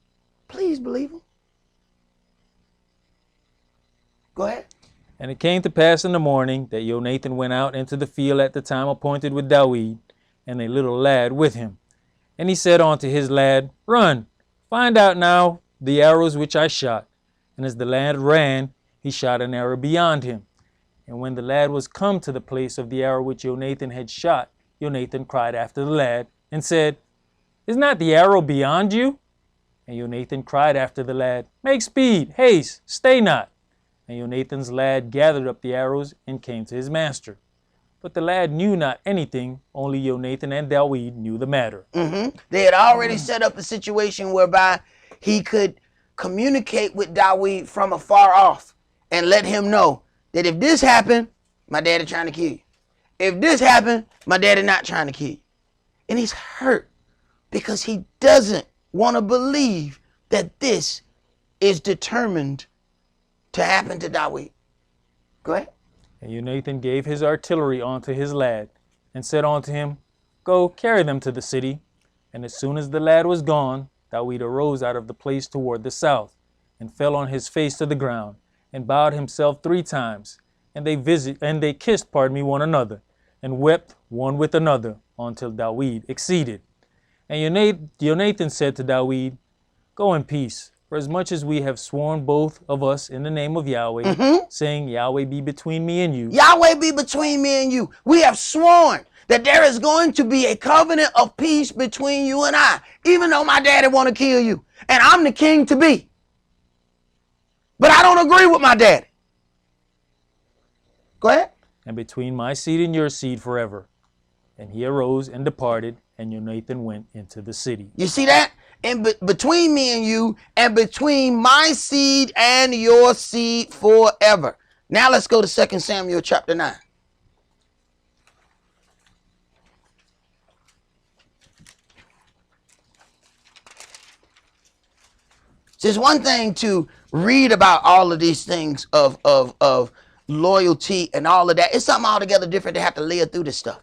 S3: please believe them. Go ahead.
S2: And it came to pass in the morning that Jonathan went out into the field at the time appointed with Dawid, and a little lad with him. And he said unto his lad, Run, find out now the arrows which I shot. And as the lad ran, he shot an arrow beyond him. And when the lad was come to the place of the arrow which Jonathan had shot, Jonathan cried after the lad, and said, Is not the arrow beyond you? And Jonathan cried after the lad, Make speed, haste, stay not. And Jonathan's lad gathered up the arrows and came to his master. But the lad knew not anything, only Jonathan and Dawid knew the matter.
S3: They had already set up a situation whereby he could communicate with Dawid from afar off and let him know that if this happened, my daddy trying to kill you. If this happened, my daddy not trying to kill you. And he's hurt because he doesn't want to believe that this is determined to happen to Dawid. Go ahead.
S2: And Jonathan gave his artillery unto his lad, and said unto him, Go, carry them to the city. And as soon as the lad was gone, Dawid arose out of the place toward the south, and fell on his face to the ground, and bowed himself 3 times. And they kissed, one another, and wept one with another, until Dawid exceeded. And Jonathan said to Dawid, Go in peace, for as much as we have sworn both of us in the name of Yahweh, saying, Yahweh be between me and you.
S3: Yahweh be between me and you. We have sworn that there is going to be a covenant of peace between you and I, even though my daddy want to kill you. And I'm the king to be. But I don't agree with my daddy. Go ahead.
S2: And between my seed and your seed forever. And he arose and departed, and Jonathan went into the city.
S3: You see that? And between me and you, and between my seed and your seed forever. Now let's go to 2 Samuel chapter 9. It's one thing to read about all of these things of loyalty and all of that. It's something altogether different to have to live through this stuff.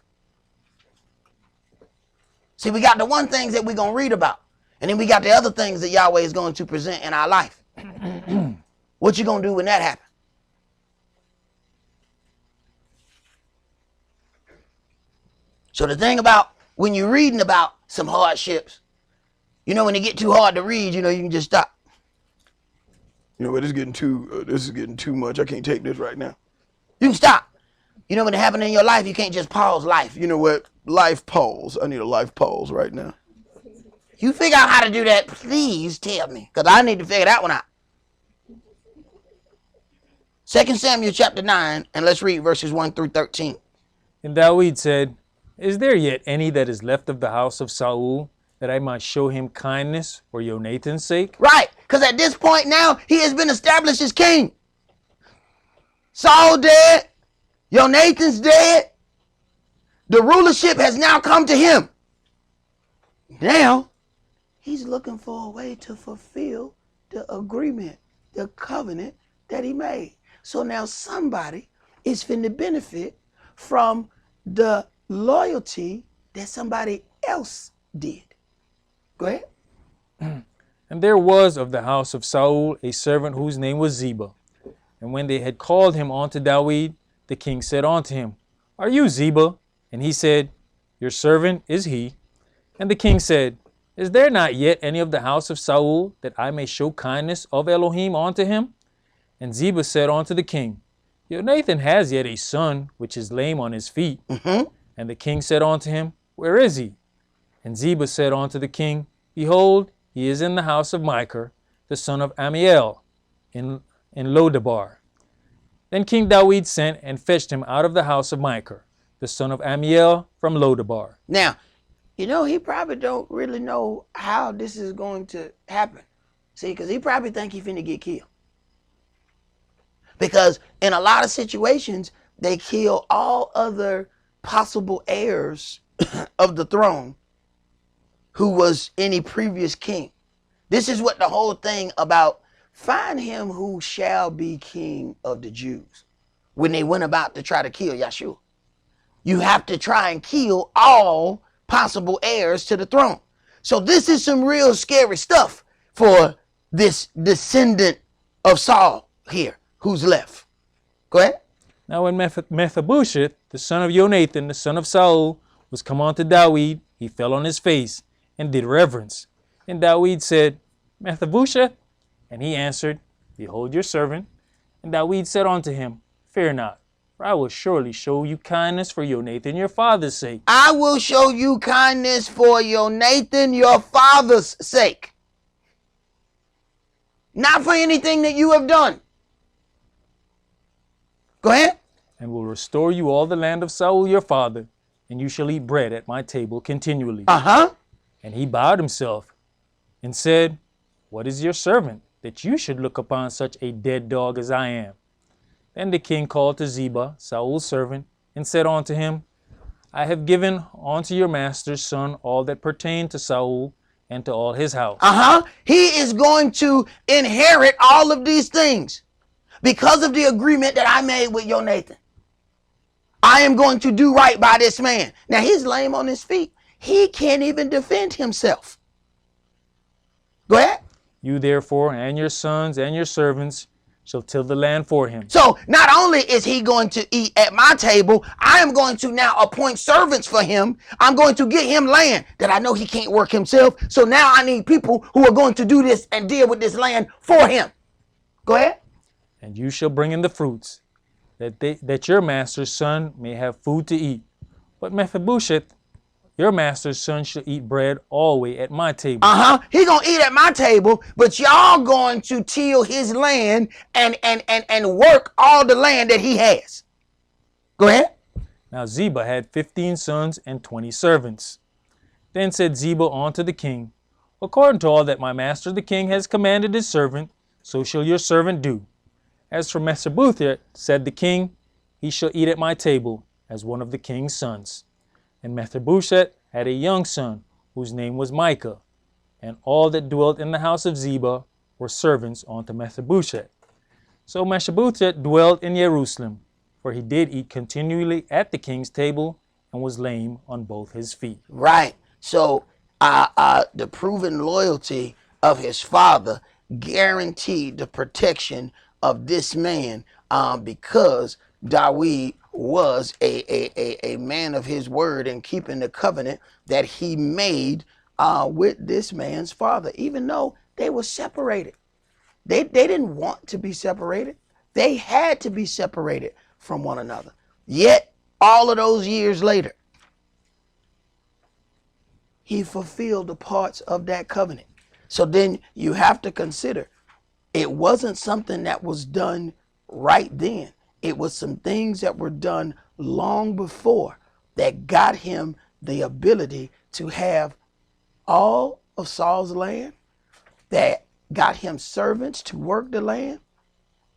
S3: See, we got the one things that we're going to read about. And then we got the other things that Yahweh is going to present in our life. What you going to do when that happens? So the thing about when you're reading about some hardships, you know, when it get too hard to read, you know, you can just stop.
S4: You know what? This is getting too much. I can't take this right now.
S3: You can stop. You know, when it happens in your life, you can't just pause life.
S4: You know what? Life pause. I need a life pause right now.
S3: You figure out how to do that, please tell me, because I need to figure that one out. 2 Samuel chapter 9, and let's read verses 1 through 13.
S2: And Dawid said, Is there yet any that is left of the house of Saul, that I might show him kindness for Jonathan's sake?
S3: Right, because at this point now, he has been established as king. Saul dead, Jonathan's dead. The rulership has now come to him. Now, he's looking for a way to fulfill the agreement, the covenant that he made. So now somebody is finna benefit from the loyalty that somebody else did. Go ahead.
S2: And there was of the house of Saul a servant whose name was Ziba. And when they had called him unto Dawid, the king said unto him, Are you Ziba? And he said, Your servant is he. And the king said, Is there not yet any of the house of Saul, that I may show kindness of Elohim unto him? And Ziba said unto the king, Jonathan has yet a son, which is lame on his feet. And the king said unto him, Where is he? And Ziba said unto the king, Behold, he is in the house of Micah, the son of Amiel, in Lodabar. Then King David sent and fetched him out of the house of Micah, the son of Amiel, from Lodabar.
S3: Now, he probably don't really know how this is going to happen. See, because he probably think he finna get killed. Because in a lot of situations, they kill all other possible heirs of the throne who was any previous king. This is what the whole thing about find him who shall be king of the Jews when they went about to try to kill Yeshua. You have to try and kill all possible heirs to the throne. So this is some real scary stuff for this descendant of Saul here who's left. Go ahead.
S2: Now when Mephibosheth, the son of Jonathan, the son of Saul, was come unto David, he fell on his face and did reverence. And David said, Mephibosheth? And he answered, Behold your servant. And David said unto him, Fear not, for I will surely show you kindness for Jonathan your father's sake.
S3: I will show you kindness for Jonathan your father's sake. Not for anything that you have done. Go ahead.
S2: And will restore you all the land of Saul your father, and you shall eat bread at my table continually. And he bowed himself and said, What is your servant, that you should look upon such a dead dog as I am? Then the king called to Ziba, Saul's servant, and said unto him, I have given unto your master's son all that pertained to Saul and to all his house.
S3: He is going to inherit all of these things because of the agreement that I made with Jonathan. I am going to do right by this man. Now he's lame on his feet. He can't even defend himself. Go ahead.
S2: You therefore and your sons and your servants shall till the land for him.
S3: So not only is he going to eat at my table, I am going to now appoint servants for him. I'm going to get him land that I know he can't work himself. So now I need people who are going to do this and deal with this land for him. Go ahead.
S2: And you shall bring in the fruits, that your master's son may have food to eat. But Mephibosheth, your master's son, shall eat bread always at my table.
S3: He gonna eat at my table, but y'all going to till his land and work all the land that he has. Go ahead.
S2: Now Ziba had 15 sons and 20 servants. Then said Ziba unto the king, According to all that my master the king has commanded his servant, so shall your servant do. As for Mephibosheth, said the king, he shall eat at my table as one of the king's sons. And Mephibosheth had a young son, whose name was Micah, and all that dwelt in the house of Ziba were servants unto Mephibosheth. So Mephibosheth dwelt in Jerusalem, for he did eat continually at the king's table, and was lame on both his feet.
S3: Right. So the proven loyalty of his father guaranteed the protection of this man because David was a man of his word and keeping the covenant that he made with this man's father, even though they were separated. They didn't want to be separated. They had to be separated from one another. Yet, all of those years later, he fulfilled the parts of that covenant. So then you have to consider, it wasn't something that was done right then. It was some things that were done long before that got him the ability to have all of Saul's land, that got him servants to work the land,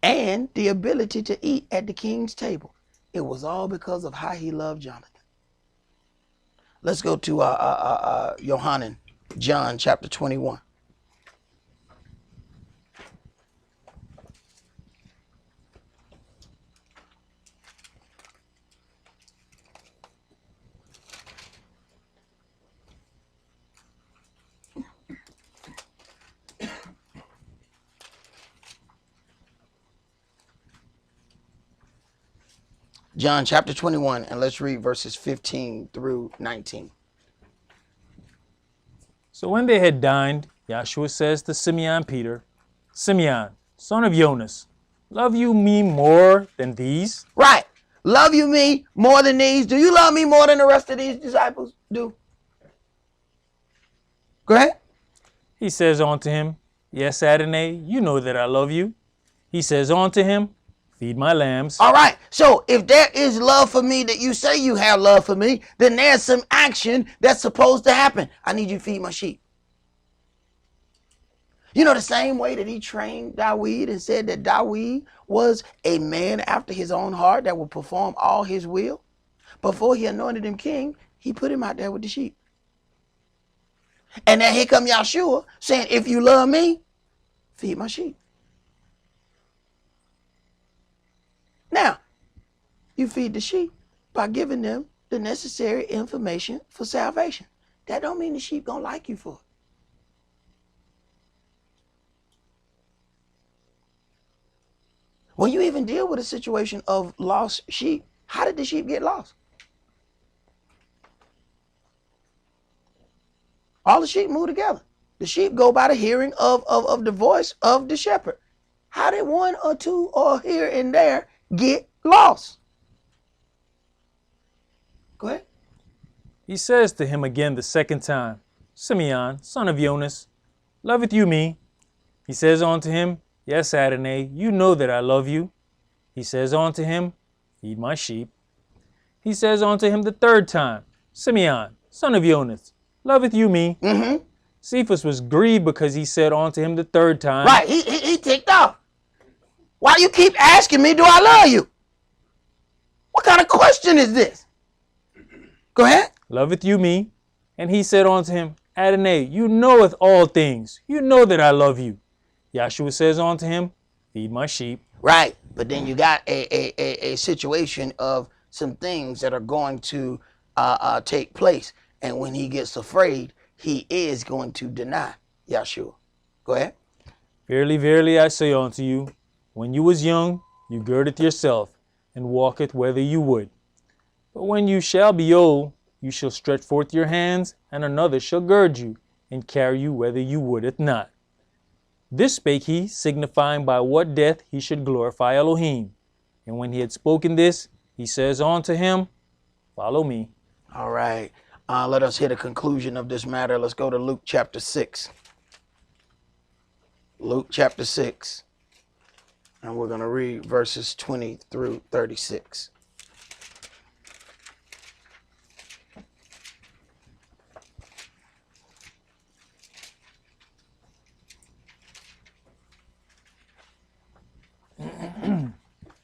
S3: and the ability to eat at the king's table. It was all because of how he loved Jonathan. Let's go to John chapter 21. John chapter 21, and let's read verses 15 through 19.
S2: So when they had dined, Yahshua says to Simeon Peter, Simeon, son of Jonas, love you me more than these?
S3: Right. Love you me more than these? Do you love me more than the rest of these disciples do? Go ahead.
S2: He says unto him, Yes, Adonai, you know that I love you. He says unto him, Feed my lambs.
S3: All right. So if there is love for me that you say you have love for me, then there's some action that's supposed to happen. I need you to feed my sheep. You know, the same way that he trained Dawid and said that Dawid was a man after his own heart that would perform all his will. Before he anointed him king, he put him out there with the sheep. And then here come Yahshua saying, if you love me, feed my sheep. Now, you feed the sheep by giving them the necessary information for salvation. That don't mean the sheep gonna like you for it. When you even deal with a situation of lost sheep, how did the sheep get lost? All the sheep move together. The sheep go by the hearing of the voice of the shepherd. How did one or two or here and there get lost? Go ahead.
S2: He says to him again the second time, Simeon, son of Jonas, loveth you me? He says unto him, Yes, Adonai, you know that I love you. He says unto him, Feed my sheep. He says unto him the third time, Simeon, son of Jonas, loveth you me?
S3: Mm-hmm.
S2: Cephas was grieved because he said unto him the third time.
S3: Right, he ticked off. Why you keep asking me, do I love you? What kind of question is this? Go ahead.
S2: Loveth you me? And he said unto him, Adonai, you knoweth all things. You know that I love you. Yahshua says unto him, Feed my sheep.
S3: Right, but then you got a situation of some things that are going to take place. And when he gets afraid, he is going to deny Yahshua. Go ahead.
S2: Verily, verily, I say unto you, when you was young, you girdeth yourself, and walketh whither you would. But when you shall be old, you shall stretch forth your hands, and another shall gird you, and carry you whither you wouldeth not. This spake he, signifying by what death he should glorify Elohim. And when he had spoken this, he says unto him, Follow me.
S3: All right. Let us hear the conclusion of this matter. Let's go to Luke chapter 6. Luke chapter 6. And we're going to read verses 20 through 36.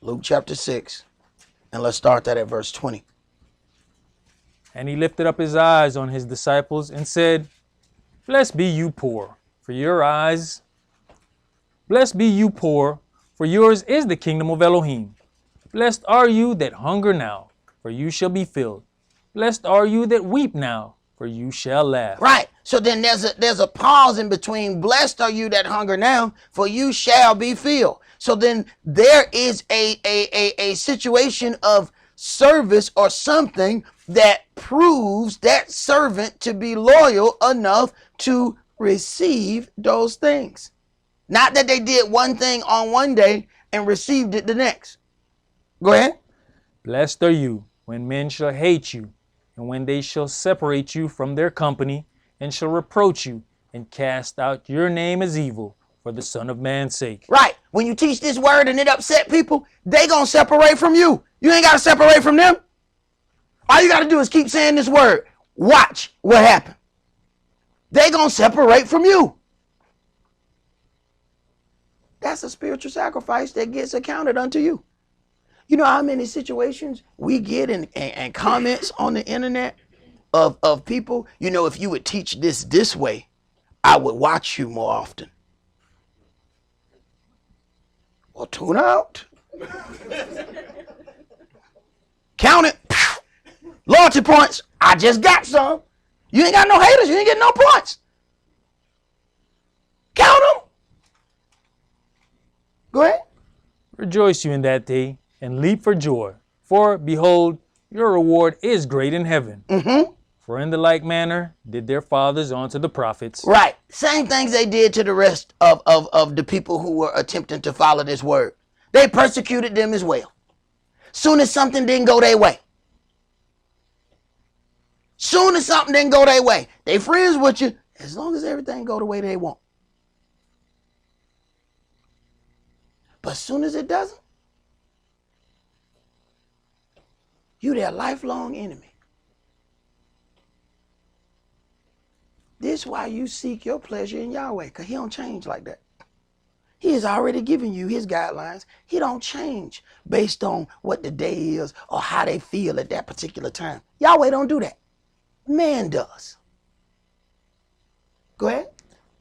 S3: Luke chapter 6. And let's start that at verse 20.
S2: And he lifted up his eyes on his disciples and said, Blessed be you poor, for your eyes. Blessed be you poor, for yours is the kingdom of Elohim. Blessed are you that hunger now, for you shall be filled. Blessed are you that weep now, for you shall laugh.
S3: Right. So then there's a pause in between. Blessed are you that hunger now, for you shall be filled. So then there is a situation of service or something that proves that servant to be loyal enough to receive those things. Not that they did one thing on one day and received it the next. Go ahead.
S2: Blessed are you when men shall hate you, and when they shall separate you from their company, and shall reproach you, and cast out your name as evil for the Son of Man's sake.
S3: Right. When you teach this word and it upset people, they gonna separate from you. You ain't gotta separate from them. All you gotta do is keep saying this word. Watch what happens. They gonna separate from you. That's a spiritual sacrifice that gets accounted unto you. You know how many situations we get and comments on the internet of people, you know, if you would teach this way, I would watch you more often. Well, tune out. Count it. Loyalty points. I just got some. You ain't got no haters. You ain't getting no points. Count them. Go ahead.
S2: Rejoice you in that day, and leap for joy, For behold, your reward is great in heaven.
S3: Mm-hmm.
S2: For in the like manner did their fathers unto the prophets.
S3: Right. Same things they did to the rest of the people who were attempting to follow this word. They persecuted them as well. Soon as something didn't go their way. They friends with you as long as everything go the way they want. But as soon as it doesn't, you their lifelong enemy. This is why you seek your pleasure in Yahweh, because he don't change like that. He has already given you his guidelines. He don't change based on what the day is or how they feel at that particular time. Yahweh don't do that. Man does. Go ahead.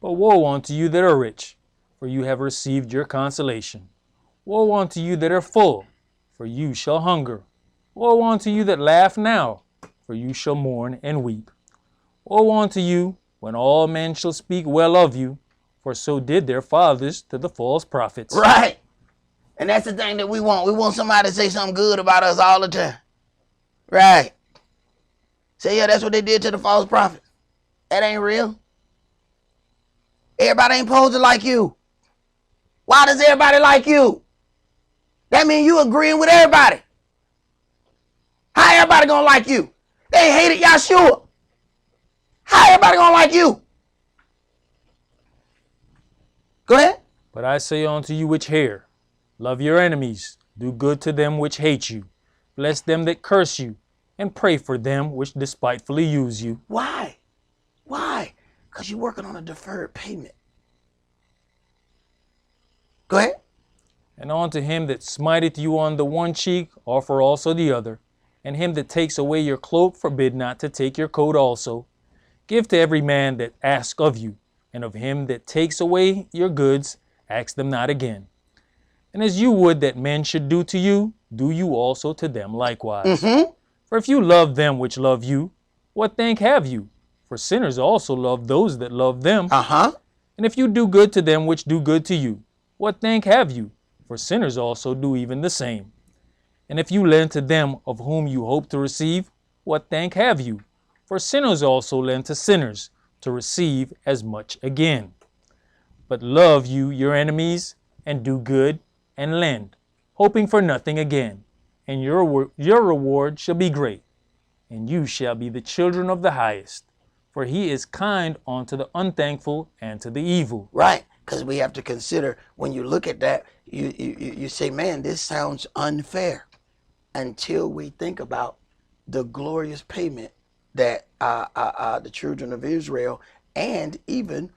S2: But woe unto you that are rich, for you have received your consolation. Woe unto you that are full, for you shall hunger. Woe unto you that laugh now, for you shall mourn and weep. Woe unto you when all men shall speak well of you, for so did their fathers to the false prophets.
S3: Right. And that's the thing that we want. We want somebody to say something good about us all the time. Right. Say, yeah, that's what they did to the false prophets. That ain't real. Everybody ain't supposed to like you. Why does everybody like you? That means you agreeing with everybody. How everybody gonna like you? They hated Yahshua. How everybody gonna like you? Go ahead.
S2: But I say unto you which hear, love your enemies, do good to them which hate you, bless them that curse you, and pray for them which despitefully use you.
S3: Why? Why? Because you're working on a deferred payment. Go ahead.
S2: And unto him that smiteth you on the one cheek, offer also the other. And him that takes away your cloak, forbid not to take your coat also. Give to every man that asks of you, and of him that takes away your goods, ask them not again. And as you would that men should do to you, do you also to them likewise.
S3: Mm-hmm.
S2: For if you love them which love you, what thank have you? For sinners also love those that love them.
S3: Uh-huh.
S2: And if you do good to them which do good to you, what thank have you? For sinners also do even the same. And if you lend to them of whom you hope to receive, what thank have you? For sinners also lend to sinners, to receive as much again. But love you your enemies, and do good, and lend, hoping for nothing again. And your reward shall be great, and you shall be the children of the highest. For he is kind unto the unthankful and to the evil.
S3: Right. Because we have to consider, when you look at that, you say, man, this sounds unfair, until we think about the glorious payment that the children of Israel and even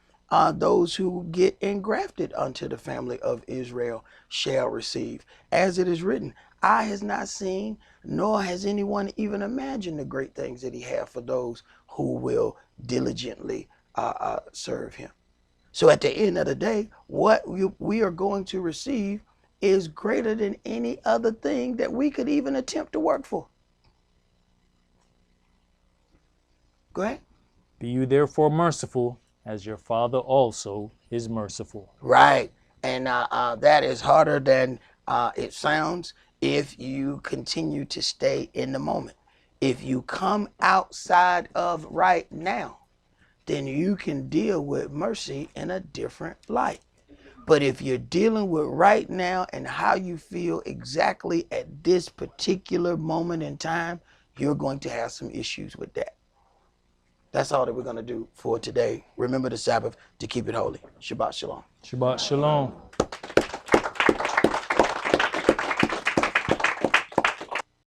S3: those who get engrafted unto the family of Israel shall receive. As it is written, eye has not seen, nor has anyone even imagined the great things that he has for those who will diligently serve him. So at the end of the day, what we are going to receive is greater than any other thing that we could even attempt to work for. Go ahead.
S2: Be you therefore merciful, as your Father also is merciful.
S3: Right. And that is harder than it sounds if you continue to stay in the moment. If you come outside of right now, then you can deal with mercy in a different light. But if you're dealing with right now and how you feel exactly at this particular moment in time, you're going to have some issues with that. That's all that we're going to do for today. Remember the Sabbath to keep it holy. Shabbat shalom.
S2: Shabbat shalom.